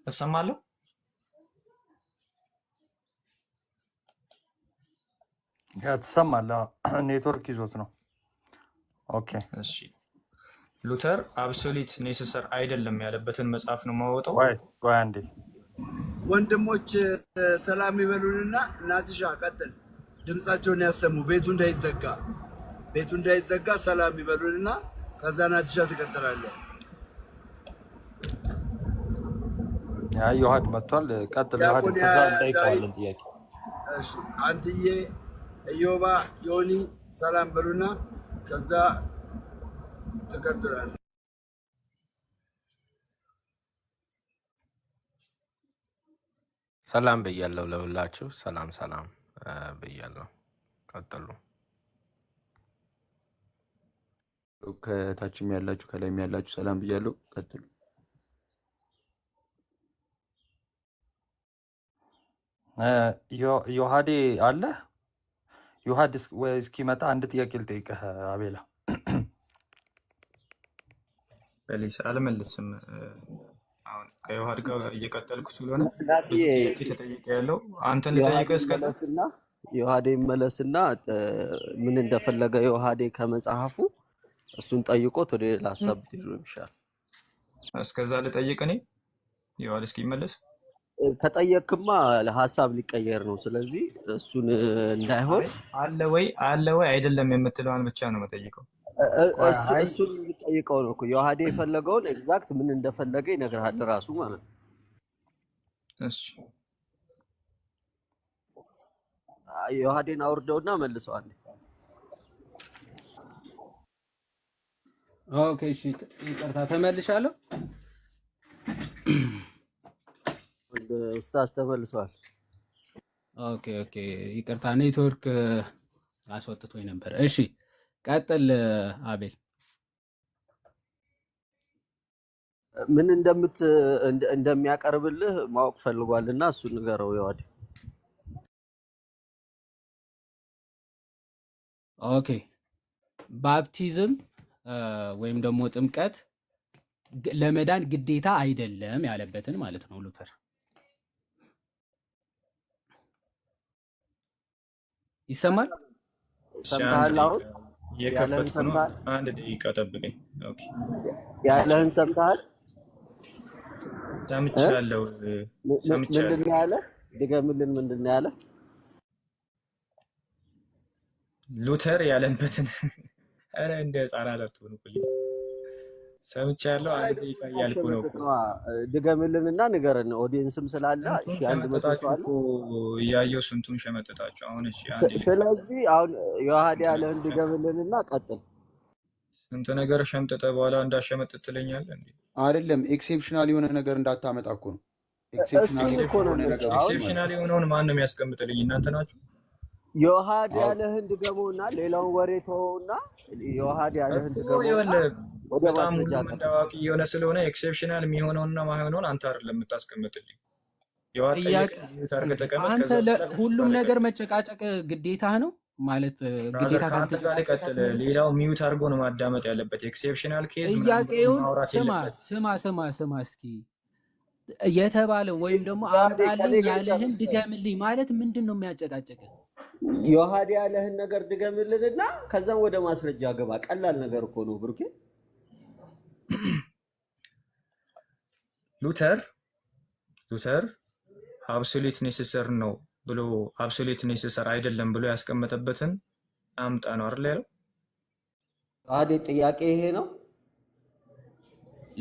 እሰማለሁ። ትሰማለህ? ኔትወርክ ይዞት ነው። ኦኬ እሺ። ሉተር አብሶሉት ኔሰሰር አይደለም ያለበትን መጽሐፍ ነው የማወጣው። ቆይ አንዴ ወንድሞች ሰላም ይበሉንና ናትሻ ቀጥል። ድምጻቸውን ያሰሙ ቤቱ እንዳይዘጋ ሰላም ይበሉንና ከዛ ናትሻ ትቀጥላለህ። ዮሐድ መጥቷል። ቀጥል ዮሐድ፣ ከዛ እንጠይቀዋለን ጥያቄ። እሺ አንትዬ፣ ኢዮባ፣ ዮኒ ሰላም በሉና ከዛ ትቀጥላለህ። ሰላም ብያለሁ ለሁላችሁ። ሰላም ሰላም ብያለሁ። ቀጥሉ። ከታችም ያላችሁ ከላይም ያላችሁ ሰላም ብያለሁ። ቀጥሉ። ዮሐዴ አለ። ዮሐድ እስኪመጣ አንድ ጥያቄ ልጠይቅህ አቤላ። በሊስ አልመልስም። አሁን ከዮሐድ ጋር እየቀጠልኩ ስለሆነ ብዙ ናትዬ ጥያቄ ተጠይቀ ያለው አንተን ልጠይቅህ እስከዛ ይመለስና ዮሐዴ ይመለስና ምን እንደፈለገ ዮሐዴ ከመጽሐፉ እሱን ጠይቆት ወደ ሌላ ሀሳብ ትሄዱ ይሻል። እስከዛ ልጠይቅ እኔ ዮሐድ እስኪመለስ። ከጠየቅክማ ሀሳብ ሊቀየር ነው። ስለዚህ እሱን እንዳይሆን አይ አለ ወይ አይደለም የምትለዋን ብቻ ነው መጠይቀው። እሱን የሚጠይቀው ነው እኮ ዮሐዴ የፈለገውን ኤግዛክት ምን እንደፈለገ ይነግርሃል ራሱ ማለት ነው። እሺ ዮሐዴን አውርደውና መልሰዋል። ኦኬ እሺ፣ ይቅርታ ተመልሻለሁ። ኡስታዝ ተመልሰዋል። ኦኬ ይቅርታ ኔትወርክ አስወጥቶኝ ነበር። እሺ ቀጥል አቤል። ምን እንደሚያቀርብልህ ማወቅ ፈልጓልና እሱን ንገረው ዮሐዴ። ኦኬ ባፕቲዝም ወይም ደግሞ ጥምቀት ለመዳን ግዴታ አይደለም ያለበትን ማለት ነው ሉተር። ይሰማል? ሰምተሃል? አሁን ያለህን የከፈትኩ ነው። ሰምተሃል? አንድ ደቂቃ ጠብቀኝ። ኦኬ ያለህን ሰምተሃል? ሰምቻለሁ። ምንድን ነው ያለ? ድገምልን። ምንድን ነው ያለ? ሉተር ያለበትን ኧረ እንደ ህፃናት አትሆኑ ፕሊዝ። ሰምቻለሁ። አንድ ደቂቃ እያልኩ ነው እኮ። ድገምልንና ንገረን። ኦዲየንስም ስላለ ስንቱን 100 ሰው ሸመጠጣችሁ አለ። እኮ እያየሁ ስንቱን ሸመጠጣችሁ። አሁን እሺ አንድ ደቂቃ ስለዚህ አሁን ዮሐዴ ያለህን ድገምልንና ቀጥል። ስንት ነገር ሸምጥጠ በኋላ እንዳሸመጥጥ ትለኛለህ እንዴ? አይደለም ኤክሴፕሽናል የሆነ ነገር እንዳታመጣ እኮ ነው። እሱን ኤክሴፕሽናል እኮ ነው የሆነ የምልህ። ነገር አሁን ኤክሴፕሽናል የሆነውን ማን ነው የሚያስቀምጥልኝ? እናንተ ናችሁ? ዮሐዴ አዎ ያለህን ድገመውና ሌላውን ወሬ ተወውና ዮሐዴ ያለህን እኮ ድገመውና ይኸውልህ ወደ በጣም ማስረጃ ሁሉም ቀጥል። እንዳዋቂ የሆነ ስለሆነ ኤክሴፕሽናል የሚሆነውና ማይሆነውን አንተ አይደለም የምታስቀምጥልኝ። የዋት ጥያቄ ጠየቀኝ ሚዩት አድርገህ ተቀመጥ። አንተ ከዛ በኋላ ከሱ ሁሉም ጋር ነገር ልቀጥል። መጨቃጨቅ ግዴታ ነው ማለት ብራዘር ግዴታ ከአንተ ጋር ካልተጨቃጨቅ ልቀጥል። አትምርም። ሌላው ሚዩት አድርጎ ነው ማዳመጥ ያለበት። ኤክሴፕሽናል ኬዝ ምናምን ብሎ ጥያቄውን ማውራት የለበት። ስማ እስኪ የተባለው ወይም ደግሞ ዮሐዴ ከኔ አምጣልኝ ጋር ያለህን ጨርስ። ድገምልኝ ማለት ምንድን ነው የሚያጨቃጨቅ? ዮሐዴ ያለህን ነገር ድገምልንና ከዛም ወደ ማስረጃ ገባ። ቀላል ነገር እኮ ነው ብሩኬ። ሉተር አብሶሉት ኔሴሰር ነው ብሎ አብሶሉት ኔሴሰር አይደለም ብሎ ያስቀመጠበትን አምጣ ነው አይደል ያለው? ዮሐዴ ጥያቄ ይሄ ነው።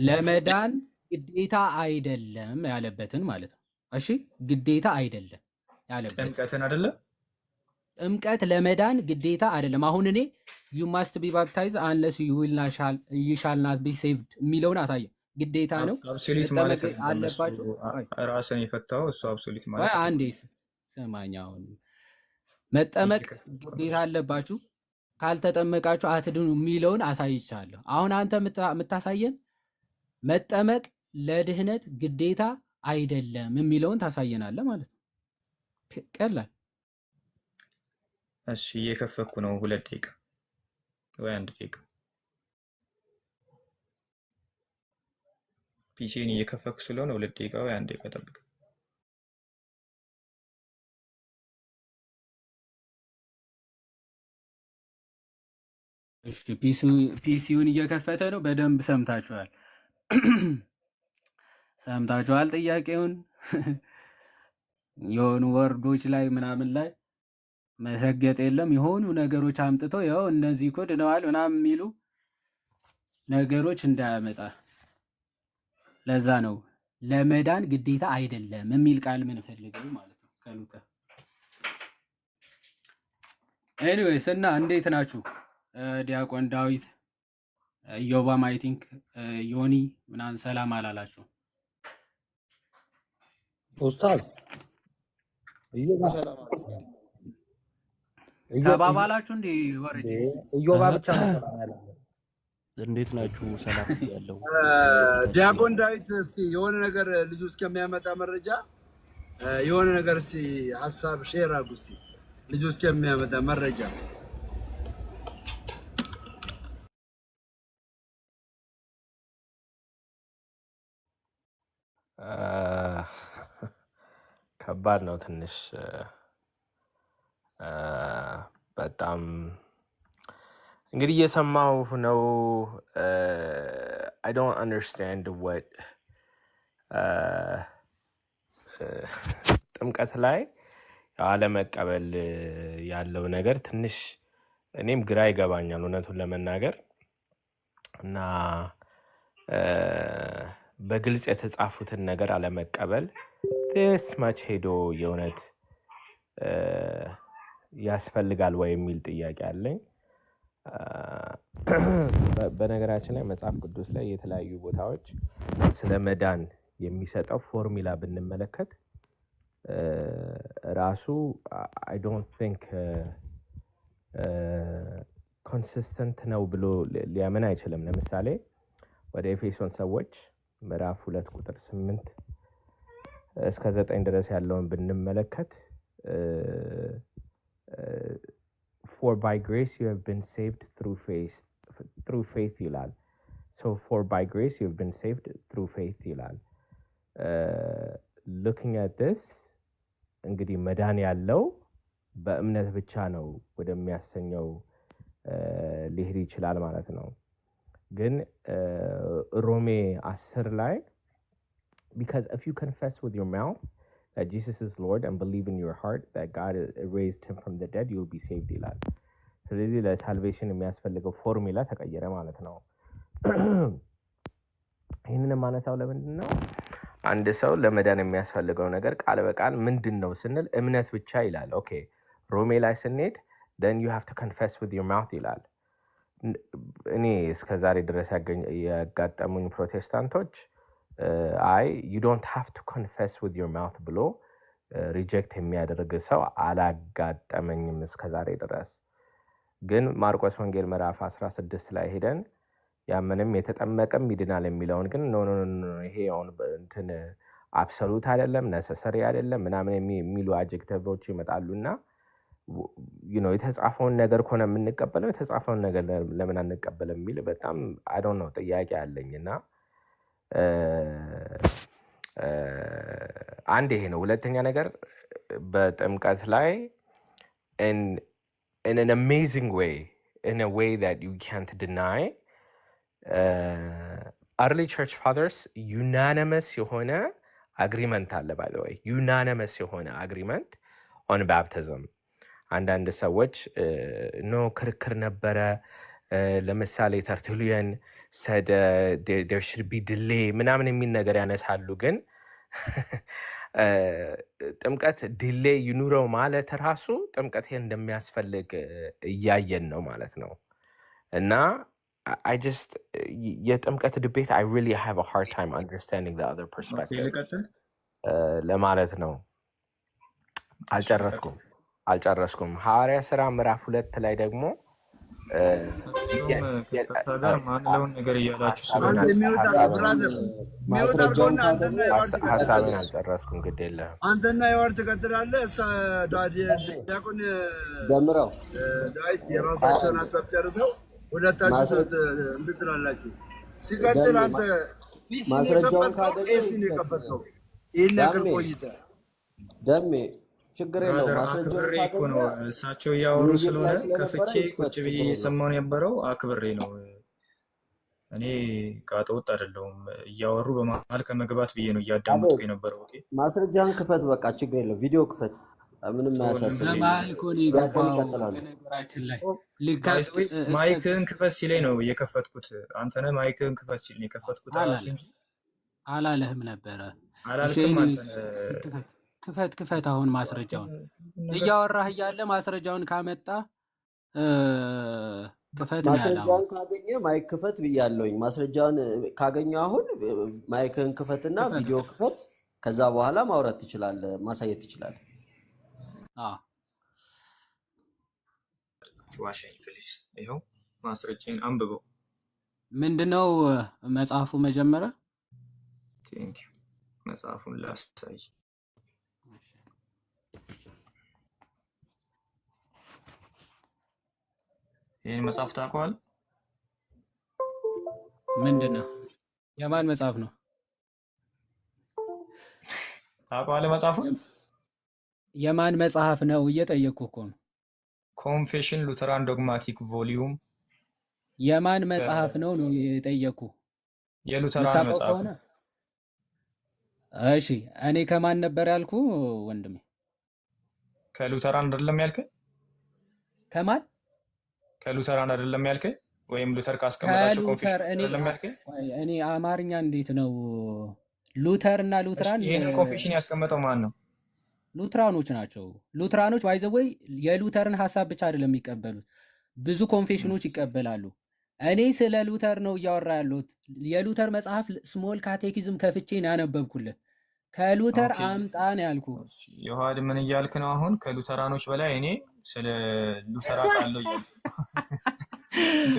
ለመዳን ግዴታ አይደለም ያለበትን ማለት ነው። እሺ ግዴታ አይደለም ያለበትን ጥምቀትን አይደለ? ጥምቀት ለመዳን ግዴታ አይደለም። አሁን እኔ ዩ ማስት ቢ ባፕታይዝ አንለስ ዩ ሻል ናት ቢ ሴቭድ የሚለውን አሳየ። ግዴታ ነው አብሶሉት ማለት መጠመቅ አይደለም። እሱ አለባቸው። ራስን የፈታው እሱ አብሶሉት ወይ ማለት አይደለም። አንዴ ስማኝ፣ አሁን መጠመቅ ግዴታ አለባችሁ ካልተጠመቃችሁ አትድኑ የሚለውን አሳይቻለሁ። አሁን አንተ የምታሳየን መጠመቅ ለድህነት ግዴታ አይደለም የሚለውን ታሳየናለህ ማለት ነው። ቀላል። እሺ እየከፈኩ ነው። 2 ደቂቃ ወይ 1 ደቂቃ ፒሲን እየከፈኩ ስለሆነ 2 ደቂቃ ወይ 1 ደቂቃ ጠብቅ። እሺ ፒሲውን እየከፈተ ነው። በደንብ ሰምታችኋል። ሰምታችኋል ጥያቄውን። የሆኑ ወርዶች ላይ ምናምን ላይ መሰገጥ የለም። የሆኑ ነገሮች አምጥተው ያው እነዚህ እኮ ድነዋል ምናምን የሚሉ ነገሮች እንዳያመጣ። ለዛ ነው ለመዳን ግዴታ አይደለም የሚል ቃል ምን ፈልገው ማለት ነው ከሉተር። ኤኒዌይስ እና እንዴት ናችሁ? ዲያቆን ዳዊት ኢዮባም አይ ቲንክ ዮኒ ምናምን ሰላም አላላችሁ? ኡስታዝ እዮባ ሰላም አለኝ። ተባባላችሁ እንዴ? ወርጄ እዮባ ብቻ ነው ሰላም ያለው። እንዴት ናችሁ? ሰላም ያለው ዲያቆን ዳዊት እስቲ የሆነ ነገር ልጁ እስከሚያመጣ መረጃ የሆነ ነገር እስቲ ሀሳብ ሼር አድርጉ እስቲ ልጁ እስከሚያመጣ መረጃ። ከባድ ነው ትንሽ በጣም እንግዲህ እየሰማሁ ነው። I don't understand what ጥምቀት ላይ አለመቀበል ያለው ነገር ትንሽ እኔም ግራ ይገባኛል እውነቱን ለመናገር እና በግልጽ የተጻፉትን ነገር አለመቀበል this much ሄዶ የእውነት ያስፈልጋል ወይ የሚል ጥያቄ አለኝ። በነገራችን ላይ መጽሐፍ ቅዱስ ላይ የተለያዩ ቦታዎች ስለ መዳን የሚሰጠው ፎርሙላ ብንመለከት ራሱ I don't think ኮንሲስተንት ነው ብሎ ሊያምን አይችልም። ለምሳሌ ወደ ኤፌሶን ሰዎች ምዕራፍ 2 ቁጥር 8 እስከ 9 ድረስ ያለውን ብንመለከት for by grace you have been saved through faith ይላል። so for by grace you have been saved through faith ይላል። looking at this እንግዲህ መዳን ያለው በእምነት ብቻ ነው ወደሚያሰኘው ሊሄድ ይችላል ማለት ነው። ግን ሮሜ 10 ላይ because if you confess with your mouth that Jesus is Lord and believe in your heart that God raised him from the dead you will be saved ይላል። ስለዚህ ለሳልቬሽን የሚያስፈልገው ፎርሙላ ተቀየረ ማለት ነው። ይህንን ማነሳው ለምንድን ነው? አንድ ሰው ለመዳን የሚያስፈልገው ነገር ቃል በቃል ምንድን ነው ስንል እምነት ብቻ ይላል። ኦኬ ሮሜ ላይ ስንሄድ then you have to confess with your mouth ይላል። እኔ እስከዛሬ ድረስ ያጋጠሙኝ ፕሮቴስታንቶች አይ you don't have to confess with your mouth ብሎ ሪጀክት የሚያደርግ ሰው አላጋጠመኝም እስከዛሬ ድረስ። ግን ማርቆስ ወንጌል ምዕራፍ 16 ላይ ሄደን ያመነም የተጠመቀም ይድናል የሚለውን ግን ኖ ይሄ አሁን እንትን አብሶሉት አይደለም ነሰሰሪ አይደለም ምናምን የሚሉ አድጀክቲቮች ይመጣሉና የተጻፈውን ነገር ከሆነ የምንቀበለው የተጻፈውን ነገር ለምን አንቀበልም የሚል በጣም I don't know ጥያቄ አለኝና አንድ ይሄ ነው። ሁለተኛ ነገር በጥምቀት ላይ in an amazing way in a way that you can't deny early church fathers unanimous የሆነ agreement አለ by the way unanimous የሆነ agreement on baptism። አንዳንድ ሰዎች ኖ ክርክር ነበረ። ለምሳሌ ተርቱሊያን said there should be delay ምናምን የሚል ነገር ያነሳሉ። ግን ጥምቀት ዲሌይ ይኑረው ማለት ራሱ ጥምቀት እንደሚያስፈልግ እያየን ነው ማለት ነው። እና I just የጥምቀት ዲቤት I really have a hard time understanding the other perspective ለማለት ነው። አልጨረስኩም። ሐዋርያ ሥራ ምዕራፍ 2 ላይ ደግሞ ጋር ማንለውን ነገር እያላችሁ ስለሆነ ሀሳቤን አልጨረስኩም። ግድ የለህም አንተና የዋር ትቀጥላለህ። ዲያቆን ጀምረው ዳዊት የራሳቸውን ሀሳብ ጨርሰው ሁለታችሁ እንትን ትላላችሁ። ሲቀጥል አንተ ማስረጃውን ካገኘህ ኤሲን የከፈተው ይህን ያክል ቆይተህ ደሜ ችግር የለውም። አክብሬ እኮ ነው እሳቸው እያወሩ ስለሆነ ከፍቼ ቁጭ ብዬ እየሰማሁ የነበረው አክብሬ ነው። እኔ ጋጠ ወጥ አይደለሁም። እያወሩ በመሀል ከመግባት ብዬ ነው እያዳመጥኩ የነበረው። ኦኬ ማስረጃህን ክፈት፣ በቃ ችግር የለውም። ቪዲዮ ክፈት፣ ምንም አያሳስብም። ማይክህን ክፈት ሲለኝ ነው የከፈትኩት። አንተነህ ማይክህን ክፈት ሲል ነው የከፈትኩት እንጂ አላለህም ነበረ። አላልክም ክፈት። አሁን ማስረጃውን እያወራህ እያለ ማስረጃውን ካመጣ ክፈት። ማስረጃውን ካገኘ ማይክ ክፈት ብያለሁኝ። ማስረጃውን ካገኘ አሁን ማይክን ክፈትና ቪዲዮ ክፈት። ከዛ በኋላ ማውራት ትችላለህ፣ ማሳየት ትችላለህ። ዋሸኝ ፕሊስ። ይኸው ማስረጃዬን አንብበው። ምንድነው መጽሐፉ መጀመሪያ? ቴንክ ዩ። መጽሐፉን ላሳይ። ይህን መጽሐፍ ታውቀዋለህ? ምንድነው? የማን መጽሐፍ ነው? ታውቀዋለህ መጽሐፉን? የማን መጽሐፍ ነው እየጠየቅኩ እኮ ነው። ኮንፌሽን ሉተራን ዶግማቲክ ቮሊዩም። የማን መጽሐፍ ነው ነው የጠየቅኩ? የሉተራን የምታውቀው መጽሐፍ ከሆነ ነው። እሺ። እኔ ከማን ነበር ያልኩ ወንድሜ? ከሉተራን አይደለም ያልከኝ? ከማን? ከሉተራን አይደለም ያልከኝ? ወይም ሉተር ካስቀመጣቸው ኮንፌሽን ከሉተር አይደለም ያልከኝ? እኔ አማርኛ እንዴት ነው? ሉተር እና እሺ፣ ሉትራን ይህንን ኮንፌሽን ያስቀመጠው ማን ነው? ሉትራኖች ናቸው። ሉትራኖች ባይዘወይ የሉተርን ሀሳብ ብቻ አይደለም የሚቀበሉት፣ ብዙ ኮንፌሽኖች ይቀበላሉ። እኔ ስለ ሉተር ነው እያወራ ያለሁት። የሉተር መጽሐፍ ስሞል ካቴኪዝም ከፍቼ ነው ያነበብኩልህ። ከሉተር ኦኬ አምጣ ነው ያልኩ። ዮሐድ ምን እያልክ ነው አሁን? ከሉተራኖች በላይ እኔ ስለ ሉተር አውቃለሁ እያልክ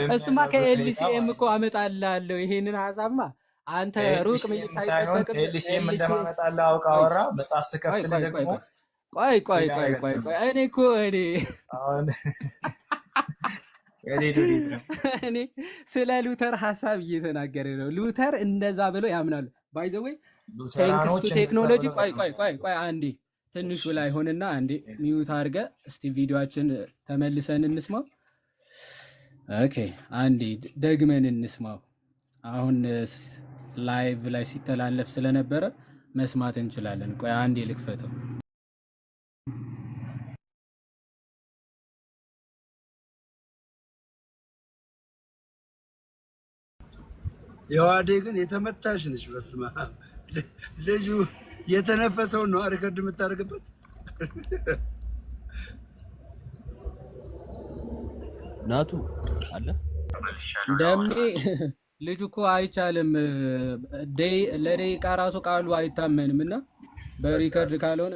እሱማ በሚያሳዝን ሁኔታ ከኤልሲኤም ማለት እኮ ነው። አመጣልሃለሁ ይሄንን ሀሳብማ አንተ ሩቅ መሄድ ኤልሲኤም ሳይሆን ሳይጠበቅብህ ከኤልሲኤም ኤልሲኤም እንደማመጣልህ አውቅ ቆይ አወራ። መጽሐፍ ቆይ ስከፍትልህ ቆይ ደግሞ ቆይ ቆይ ሌላ ቆይ ነገር ቆይ ጀመርክ። ቆይ እኔ እኮ አሁን ወዴት ወዴት ነው? እኔ ስለ ሉተር ሀሳብ እየተናገረ ነው። ሉተር እንደዛ ብለው ያምናሉ። ባይ ዘ ዌይ ቴንክስ ሉተራኖች ቱ እንደዛ ቴክኖሎጂ። ብለው ቆይ ቆይ ያምናሉ። ቆይ ቆይ አንዴ ትንሹ እሺ ላይ ሆንና አንዴ ሚዩት አድርገ እስቲ ቪዲዮአችን ተመልሰን እንስማው። ኦኬ አንዴ ደግመን እንስማው። አሁን ላይቭ ላይ ሲተላለፍ ስለነበረ መስማት እንችላለን። ቆይ አንዴ ልክፈተው። የዋዴ ግን የተመታሽ ነች። በስመ አብ ልጁ የተነፈሰውን ነው ሪከርድ የምታደርግበት። ናቱ አለ ደሜ ልጁ እኮ አይቻልም። ለደቂቃ ራሱ ቃሉ አይታመንም እና በሪከርድ ካልሆነ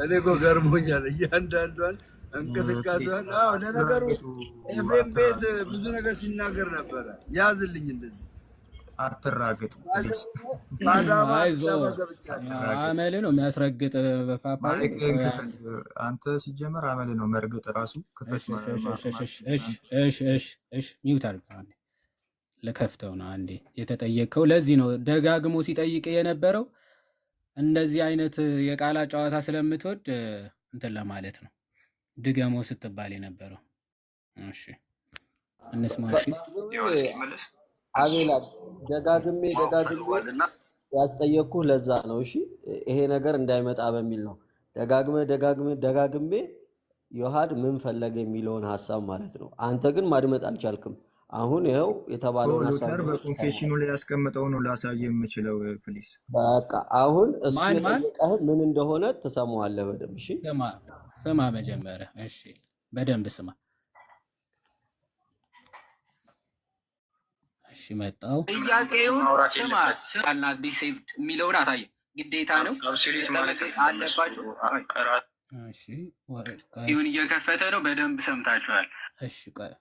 እኔ እኮ ገርሞኛል እያንዳንዷን እንቅስቃሴዋን። አዎ ለነገሩ ኤፍሬም ቤት ብዙ ነገር ሲናገር ነበረ። ያዝልኝ እንደዚህ አትራገጡ ፕሊዝ። ከአዳማ አዲስ አይዞህ አበባ ገብቻለሁ። አመል ነው የሚያስረግጥ በፓፓ ማይክህን ክፈት። አንተ ሲጀመር አመል ነው መርገጥ ራሱ ክፈት ሚዩት አድርገው ልከፍተው ነው አንዴ የተጠየቀው። ለዚህ ነው ደጋግሞ ሲጠይቅ የነበረው እንደዚህ አይነት የቃላት ጨዋታ ስለምትወድ እንትን ለማለት ነው ድገሞ ስትባል የነበረው። እሺ እንስማ። አቤላ ደጋግሜ ያስጠየቅኩህ ለዛ ነው። እሺ ይሄ ነገር እንዳይመጣ በሚል ነው። ደጋግሜ ዮሐድ ምን ፈለገ የሚለውን ሀሳብ ማለት ነው። አንተ ግን ማድመጥ አልቻልክም። አሁን ይኸው የተባለውን ሀሳብ ሉተር በኮንፌሽኑ ላይ ያስቀምጠው ነው ላሳየ የምችለው ፕሊዝ። በቃ አሁን እሱ ማን የጠየቀህ ምን እንደሆነ ትሰማዋለህ በደንብ። እሺ ስማ መጀመሪያ። እሺ በደንብ ስማ። እሺ መጣው። ጥያቄውን ስማ ስማና ቢሴቭድ የሚለውን አሳየ። ግዴታ ነው አብሶሉት ማለት አለባችሁ። እሺ ይሁን እየከፈተ ነው። በደንብ ሰምታችኋል። እሺ ቆይ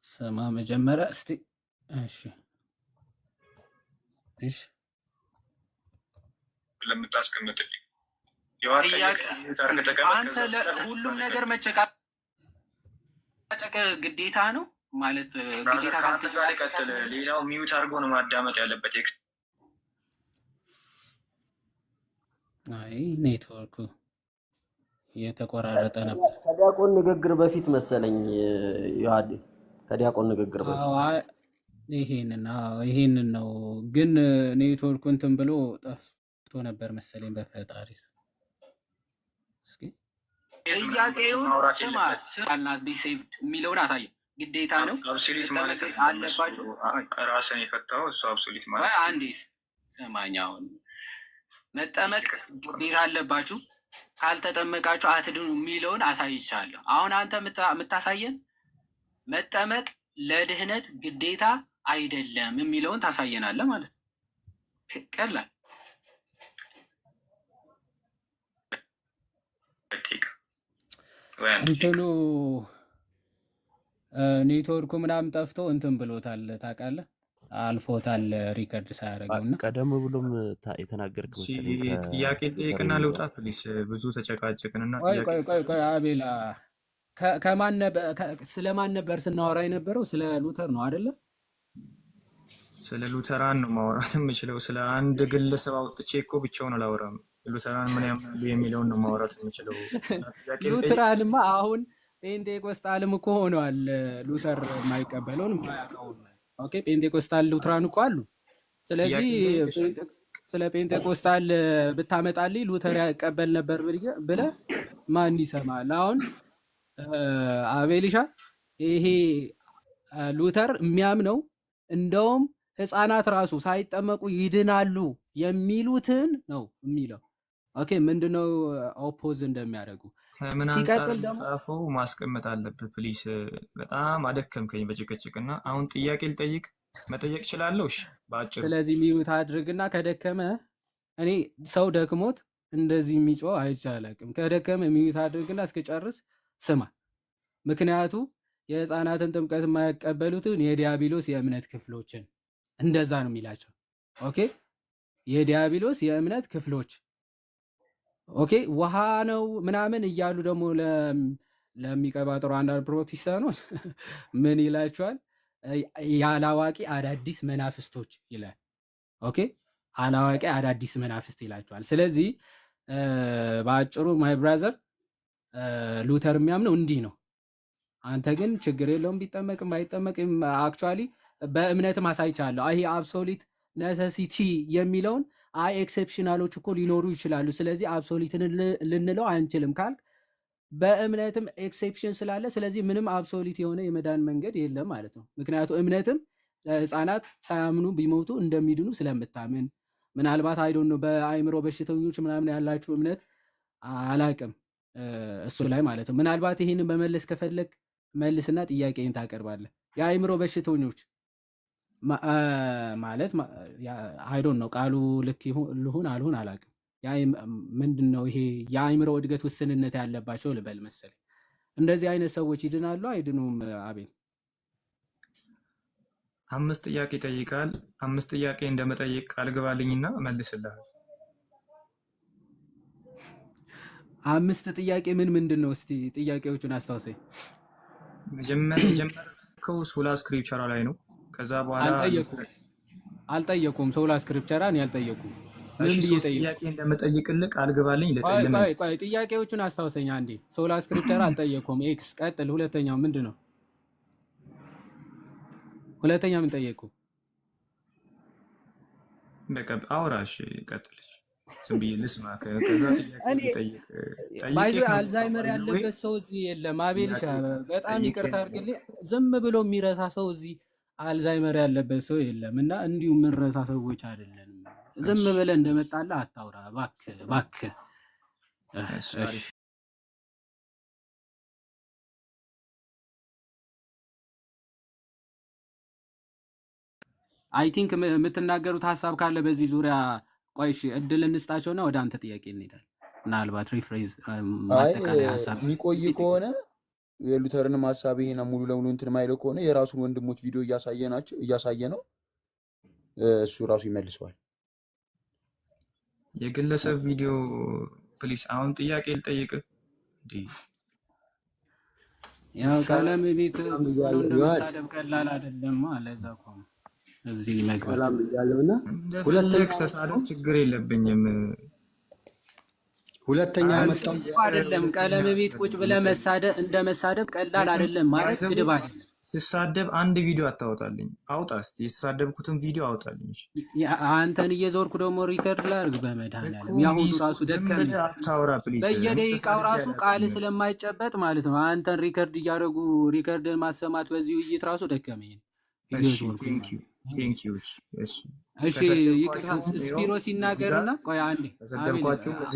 ስማ መጀመሪያ እስቲ። እሺ እሺ ለምታስቀምጥልኝ አንተ ሁሉም ነገር መጨቃጨቅ ግዴታ ነው ማለት ግዴታ ካልተቻለ ቀጥል። ሌላው ሚዩት አድርጎ ነው ማዳመጥ ያለበት። አይ ኔትወርኩ የተቆራረጠ ነበር። ከዲያቆን ንግግር በፊት መሰለኝ ዮሐዴ፣ ከዲያቆን ንግግር በፊት ይሄንን ነው ግን ኔትወርኩ እንትን ብሎ ጠፍቶ ነበር መሰለኝ። በፈጣሪ እስኪ ጥያቄውን ስማና ቢሴቭድ የሚለውን አሳየ። ግዴታ ነው አብሶሉት ማለት አለባችሁ። ራስን የፈታው እሱ አብሶሉት ማለት አንዴ ስማኝ። አሁን መጠመቅ ግዴታ አለባችሁ፣ ካልተጠመቃችሁ አትድኑ የሚለውን አሳይቻለሁ። አሁን አንተ የምታሳየን መጠመቅ ለድህነት ግዴታ አይደለም የሚለውን ታሳየናለህ ማለት ነው። ቀላል እንትኑ ኔትወርኩ ምናምን ጠፍቶ እንትን ብሎታል ታውቃለህ፣ አልፎታል ሪከርድ ሳያደርገው እና ቀደም ብሎም የተናገርክ መሰለኝ ጥያቄ ከሉተር ጠይቅና የሚለው ልውጣ ፕሊስ። ብዙ ተጨቃጨቅንና ቆይ ጥያቄ ቆይ ቆይ ቆይ አቤላ ስለማን ነበር ስናወራ የነበረው? ስለ ሉተር ነው አይደለ? ስለ ሉተራን ነው ማውራት የምችለው። ስለ አንድ ግለሰብ አውጥቼ እኮ ብቻውን አላወራም። ሉተራን ምን ያምናሉ የሚለውን ነው ማውራት የምችለው። ጥያቄ ልጠይቅ? ሉተራንማ አሁን ጴንጤቆስጣልም እኮ ሆነዋል። ሉተር የማይቀበለውን የማያውቀውን ኦኬ፣ ጴንጤቆስጣል ሉተራን እኮ አሉ። ስለዚህ ጥያቄ ልጠይቅ? ስለ ጴንጤቆስጣል ብታመጣልኝ ሉተር ያቀበል ነበር ብለህ ማን ይሰማል? አሁን አቤሊሻ ይሄ ሉተር የሚያምነው እንደውም ህፃናት ራሱ ሳይጠመቁ ይድናሉ የሚሉትን ነው የሚለው። ኦኬ ምንድነው ኦፖዝ እንደሚያደርጉ ከምን አንጻር ሲቀጥል ደግሞ ጻፈው ማስቀመጥ አለብህ ፕሊስ። በጣም አደከምከኝ በጭቅጭቅና አሁን ጥያቄ ልጠይቅ? መጠየቅ እችላለሁ? እሺ በአጭሩ። ስለዚህ ሚዩት አድርግና ከደከመ እኔ ሰው ደክሞት እንደዚህ የሚጮህ አይቻለቅም። ከደከመ ሚዩት አድርግና እስከጨርስ ስማ። ምክንያቱ የህፃናትን ጥምቀት የማይቀበሉትን የዲያብሎስ የእምነት ክፍሎችን እንደዛ ነው የሚላቸው። ኦኬ የዲያብሎስ የእምነት ክፍሎች ኦኬ ውሃ ነው ምናምን እያሉ ደግሞ ለሚቀባጥሩ አንዳንድ ፕሮቴስታንቶች ምን ይላቸዋል? ያላዋቂ አዳዲስ መናፍስቶች ይላል። ኦኬ አላዋቂ አዳዲስ መናፍስት ይላቸዋል። ስለዚህ በአጭሩ ማይ ብራዘር ሉተር የሚያምነው እንዲህ ነው። አንተ ግን ችግር የለውም ቢጠመቅም ባይጠመቅም። አክቹዋሊ በእምነትም አሳይቻለሁ። ይሄ አብሶሊት ነሰሲቲ የሚለውን አይ ኤክሴፕሽናሎች እኮ ሊኖሩ ይችላሉ፣ ስለዚህ አብሶሊትን ልንለው አንችልም ካልክ በእምነትም ኤክሴፕሽን ስላለ፣ ስለዚህ ምንም አብሶሊት የሆነ የመዳን መንገድ የለም ማለት ነው። ምክንያቱም እምነትም ህፃናት ሳያምኑ ቢሞቱ እንደሚድኑ ስለምታምን፣ ምናልባት አይዶን ነው በአእምሮ በሽተኞች ምናምን ያላችሁ እምነት አላቅም እሱ ላይ ማለት ነው። ምናልባት ይህንን በመለስ ከፈለግ መልስና ጥያቄን ታቀርባለህ። የአእምሮ በሽተኞች ማለት አይዶን ነው ቃሉ ልክ ልሁን አልሁን አላቅም። ምንድን ነው ይሄ የአእምሮ እድገት ውስንነት ያለባቸው ልበል መሰለኝ። እንደዚህ አይነት ሰዎች ይድናሉ አይድኑም? አቤል 5 ጥያቄ ይጠይቃል። 5 ጥያቄ እንደመጠየቅ ቃል ግባልኝና መልስልሃል። 5 ጥያቄ ምንድን ነው? እስቲ ጥያቄዎቹን አስታውሰኝ። መጀመሪያ የጀመርከው ሶላ ስክሪፕቸራ ላይ ነው። ከዛ በኋላ አልጠየኩም። ሶላ ስክሪፕቸራ እኔ አልጠየኩም። ምን ብዬ ጠየቁ? ጥያቄ እንደምጠይቅልህ ቃል ግባልኝ። ቆይ ጥያቄዎቹን አስታውሰኝ አንዴ። ሶላ ስክሪፕቸራ አልጠየኩም። ኤክስ ቀጥል። ሁለተኛው ምንድን ነው? ሁለተኛ ምን ጠየቁ? በቃ አውራሽ ቀጥልሽ። ዝም ብዬ ልስማ። ከዛ ጥያቄ ጠይቅ። ባይዞ አልዛይመር ያለበት ሰው እዚህ የለም። አቤልሻ በጣም ይቅርታ አድርግልኝ። ዝም ብሎ የሚረሳ ሰው እዚህ አልዛይመር ያለበት ሰው የለም እና እንዲሁ የምንረሳ ሰዎች አይደለንም። ዝም ብለህ እንደመጣልህ አታውራ እባክህ። እሺ አይ ቲንክ የምትናገሩት ሀሳብ ካለ በዚህ ዙሪያ ቆይ እሺ እድል እንስጣቸውና ወደ አንተ ጥያቄ እንሄዳለን። ምናልባት ሪፍሬዝ ማጠቃለያ ሀሳብ የሚቆይ ከሆነ የሉተርንም ሀሳብ ይሄና ሙሉ ለሙሉ እንትን ማይለው ከሆነ የራሱን ወንድሞች ቪዲዮ እያሳየ ነው፣ እሱ ራሱ ይመልሰዋል። የግለሰብ ቪዲዮ ፕሊስ። አሁን ጥያቄ ልጠይቅ። ያው ቀለም ቤት እንደመሳደብ ቀላል አይደለም። ለዛ እኮ ነው እዚህ መግባት ያለውና ሁለተኛ ተሳደብ ችግር የለብኝም። ሁለተኛ መጣው አይደለም ቀለም ቤት ቁጭ ብለህ መሳደብ ቀላል አይደለም ማለት ስድብ አይደለም። ሲሳደብ አንድ ቪዲዮ አታወጣልኝ? አውጣ እስኪ የተሳደብኩትን ቪዲዮ አውጣልኝ። አንተን እየዞርኩ ደግሞ ሪከርድ ላድርግ? በመድኃኒዓለም ያሁኑ ራሱ ደከመኝ። አታውራ ፕሊዝ። በየደቂቃው ራሱ ቃል ስለማይጨበጥ ማለት ነው አንተን ሪከርድ እያደረጉ ሪከርድን ማሰማት በዚህ ውይይት ራሱ ደከመኝ። እሺ ይቅርታ። ስፒሮ ሲናገርና ቆይ አንዴ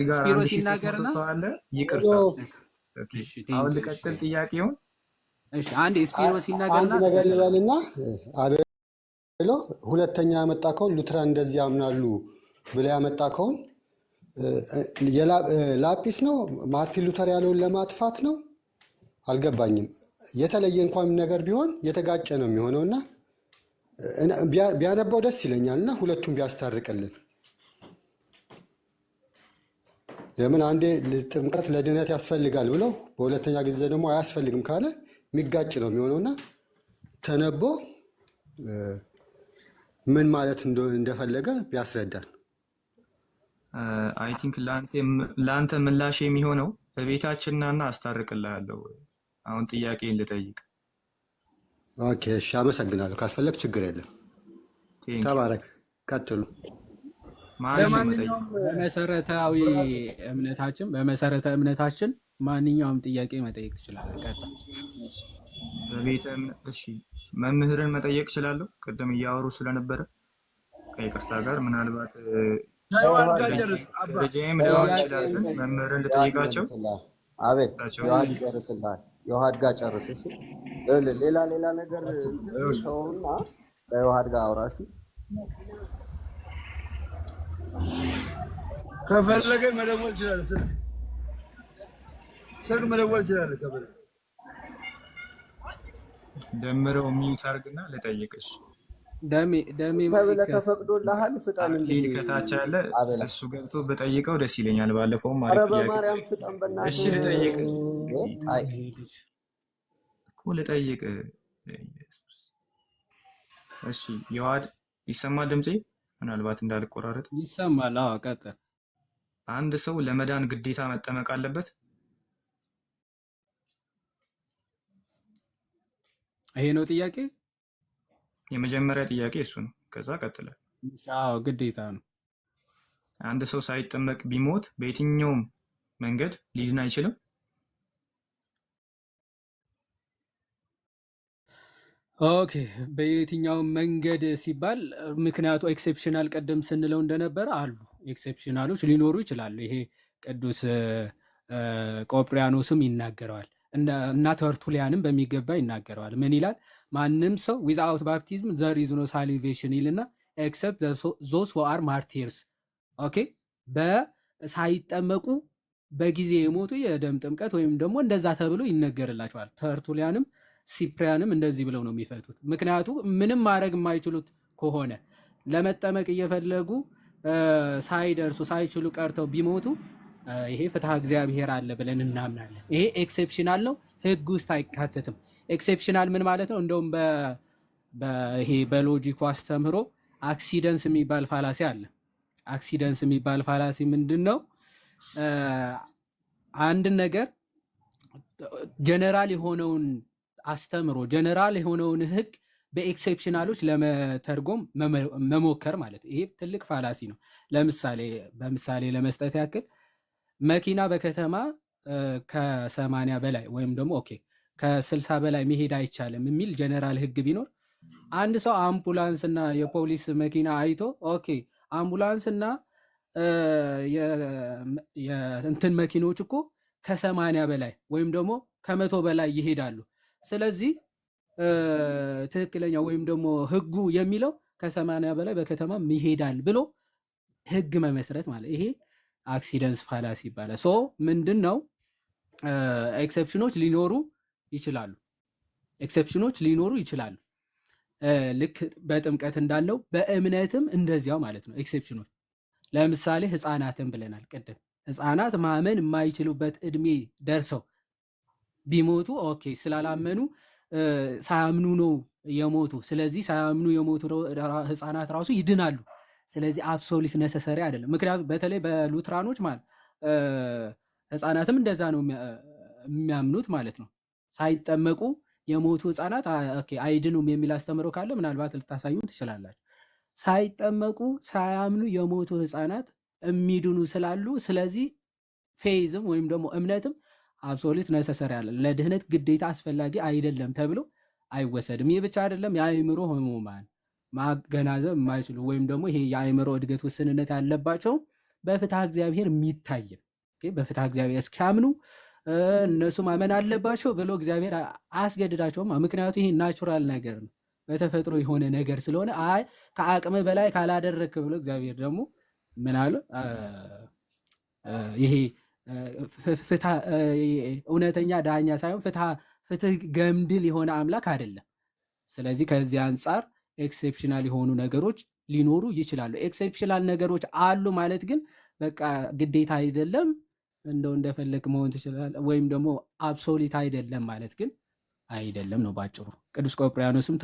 ስፒሮ ሲናገርና ይቅርታ። አሁን ልቀጥል ጥያቄውን። እሺ አንዴ ስፒሮ ሲናገርና አንድ ነገር ልበልና አቤሎ ሁለተኛ ያመጣከውን ሉትራን እንደዚህ ያምናሉ ብለህ ያመጣከውን ላጲስ ነው ማርቲን ሉተር ያለውን ለማጥፋት ነው። አልገባኝም። የተለየ እንኳን ነገር ቢሆን የተጋጨ ነው የሚሆነው እና ቢያነባው ደስ ይለኛል እና ሁለቱም ቢያስታርቅልን። ለምን አንዴ ጥምቀት ለድነት ያስፈልጋል ብለው በሁለተኛ ጊዜ ደግሞ አያስፈልግም ካለ የሚጋጭ ነው የሚሆነውና ተነቦ ምን ማለት እንደፈለገ ቢያስረዳን። አይ ቲንክ ለአንተ ምላሽ የሚሆነው በቤታችንና አስታርቅልሃለሁ። አሁን ጥያቄን ልጠይቅ። ኦኬ እሺ፣ አመሰግናለሁ። ካልፈለግ ችግር የለም። ተባረክ። ቀጥሉ። በመሰረተ እምነታችን ማንኛውም ጥያቄ መጠየቅ ትችላለህ። ቀጥል። እሺ፣ መምህርን መጠየቅ እችላለሁ? ቅድም እያወሩ ስለነበረ ከይቅርታ ጋር ምናልባት ደረጃዬም ሊሆን ይችላል። መምህርን ልጠይቃቸው። አቤት፣ ዮሐድ ይጨርስልሃል። ዮሐድ ጋር ጨርስ። እሺ፣ ሌላ ነገር ተውና ከዮሐድ ጋር አውራ። እሺ፣ ከፈለገ መደወል ይችላል። ስልክ መደወል ይችላል። ከፈለገ ደምረው ሚዩት አድርግና ልጠይቅሽ። ደሜ ተብለህ ተፈቅዶልሃል። ፍጠን። ሊል ከታች ያለ እሱ ገብቶ በጠይቀው ደስ ይለኛል። ባለፈውም አሪፍ ጥያቄ። በማርያም ፍጠን በእናትህ። እሺ ልጠይቅ እኮ ልጠይቅ። እሺ ዮሐድ ይሰማል ድምጼ? ምናልባት እንዳልቆራረጥ ይሰማል። አዎ ቀጥል። አንድ ሰው ለመዳን ግዴታ መጠመቅ አለበት? ይሄ ነው ጥያቄ። የመጀመሪያ ጥያቄ እሱ ነው። ከዛ ቀጥላል። አዎ ግዴታ ነው። አንድ ሰው ሳይጠመቅ ቢሞት በየትኛውም መንገድ ሊድን አይችልም? ኦኬ፣ በየትኛውም መንገድ ሲባል ምክንያቱ ኤክሴፕሽናል ቀደም ስንለው እንደነበረ አሉ። ኤክሴፕሽናሎች ሊኖሩ ይችላሉ። ይሄ ቅዱስ ቆጵሪያኖስም ይናገረዋል እና ተርቱሊያንም በሚገባ ይናገረዋል። ምን ይላል? ማንም ሰው ዊዝአውት ባፕቲዝም ዘር ኢዝ ኖ ሳሊቬሽን ይልና ኤክሰፕት ዞስ ሁ አር ማርቲርስ። ኦኬ፣ ሳይጠመቁ በጊዜ የሞቱ የደም ጥምቀት ወይም ደግሞ እንደዛ ተብሎ ይነገርላቸዋል። ተርቱሊያንም ሲፕሪያንም እንደዚህ ብለው ነው የሚፈቱት። ምክንያቱ ምንም ማድረግ የማይችሉት ከሆነ ለመጠመቅ እየፈለጉ ሳይደርሱ ሳይችሉ ቀርተው ቢሞቱ ይሄ ፍትሐ እግዚአብሔር አለ ብለን እናምናለን። ይሄ ኤክሴፕሽናል ነው፣ ህግ ውስጥ አይካተትም። ኤክሴፕሽናል ምን ማለት ነው? እንደውም ይሄ በሎጂኩ አስተምህሮ አክሲደንስ የሚባል ፋላሲ አለ። አክሲደንስ የሚባል ፋላሲ ምንድን ነው? አንድን ነገር ጀነራል የሆነውን አስተምሮ ጀነራል የሆነውን ህግ በኤክሴፕሽናሎች ለመተርጎም መሞከር ማለት ይሄ ትልቅ ፋላሲ ነው። በምሳሌ ለመስጠት ያክል መኪና በከተማ ከ80 በላይ ወይም ደግሞ ከ60 በላይ መሄድ አይቻልም የሚል ጀነራል ህግ ቢኖር አንድ ሰው አምቡላንስ እና የፖሊስ መኪና አይቶ አምቡላንስ እና የእንትን መኪኖች እኮ ከ80 በላይ ወይም ደግሞ ከ100 በላይ ይሄዳሉ፣ ስለዚህ ትክክለኛ ወይም ደግሞ ህጉ የሚለው ከ80 በላይ በከተማ ይሄዳል ብሎ ህግ መመስረት ማለት ይሄ አክሲደንስ ፋላሲ ይባላል። ሶ ምንድነው? ኤክሰፕሽኖች ሊኖሩ ይችላሉ። ኤክሰፕሽኖች ሊኖሩ ይችላሉ። ልክ በጥምቀት እንዳለው በእምነትም እንደዚያው ማለት ነው። ኤክሰፕሽኖች ለምሳሌ ህፃናትን ብለናል ቅድም። ህፃናት ማመን የማይችሉበት እድሜ ደርሰው ቢሞቱ ስላላመኑ ሳያምኑ ነው የሞቱ። ስለዚህ ሳያምኑ የሞቱ ህፃናት ራሱ ይድናሉ። ስለዚህ አብሶሊት ነሰሰሪ አይደለም። ምክንያቱም በተለይ በሉትራኖች ማለት ህፃናትም እንደዛ ነው የሚያምኑት ማለት ነው። ሳይጠመቁ የሞቱ ህፃናት አይድኑም የሚል አስተምሮ ካለ ምናልባት ልታሳዩን ትችላላችሁ። ሳይጠመቁ ሳያምኑ የሞቱ ህፃናት የሚድኑ ስላሉ፣ ስለዚህ ፌይዝም ወይም ደግሞ እምነትም አብሶሉት ነሰሰሪ አለ ለድህነት ግዴታ አስፈላጊ አይደለም ተብሎ አይወሰድም። ይህ ብቻ አይደለም። የአእምሮ ህሙማን ማገናዘብ የማይችሉ ወይም ደግሞ ይሄ የአእምሮ እድገት ውስንነት ያለባቸው በፍትሐ እግዚአብሔር የሚታይ በፍትሐ እግዚአብሔር እስኪያምኑ እነሱ ማመን አለባቸው ብሎ እግዚአብሔር አያስገድዳቸውም። ምክንያቱ ይሄ ናቹራል ነገር ነው፣ በተፈጥሮ የሆነ ነገር ስለሆነ ከአቅም በላይ ካላደረክ ብሎ እግዚአብሔር ደግሞ ምን አለ? ይሄ እውነተኛ ዳኛ ሳይሆን ፍትህ ገምድል የሆነ አምላክ አይደለም። ስለዚህ ከዚህ አንጻር ኤክሴፕሽናል የሆኑ ነገሮች ሊኖሩ ይችላሉ። ኤክሴፕሽናል ነገሮች አሉ ማለት ግን በቃ ግዴታ አይደለም፣ እንደው እንደፈለግ መሆን ትችላለህ፣ ወይም ደግሞ አብሶሊት አይደለም ማለት ግን አይደለም ነው ባጭሩ። ቅዱስ ቆጵርያኖስም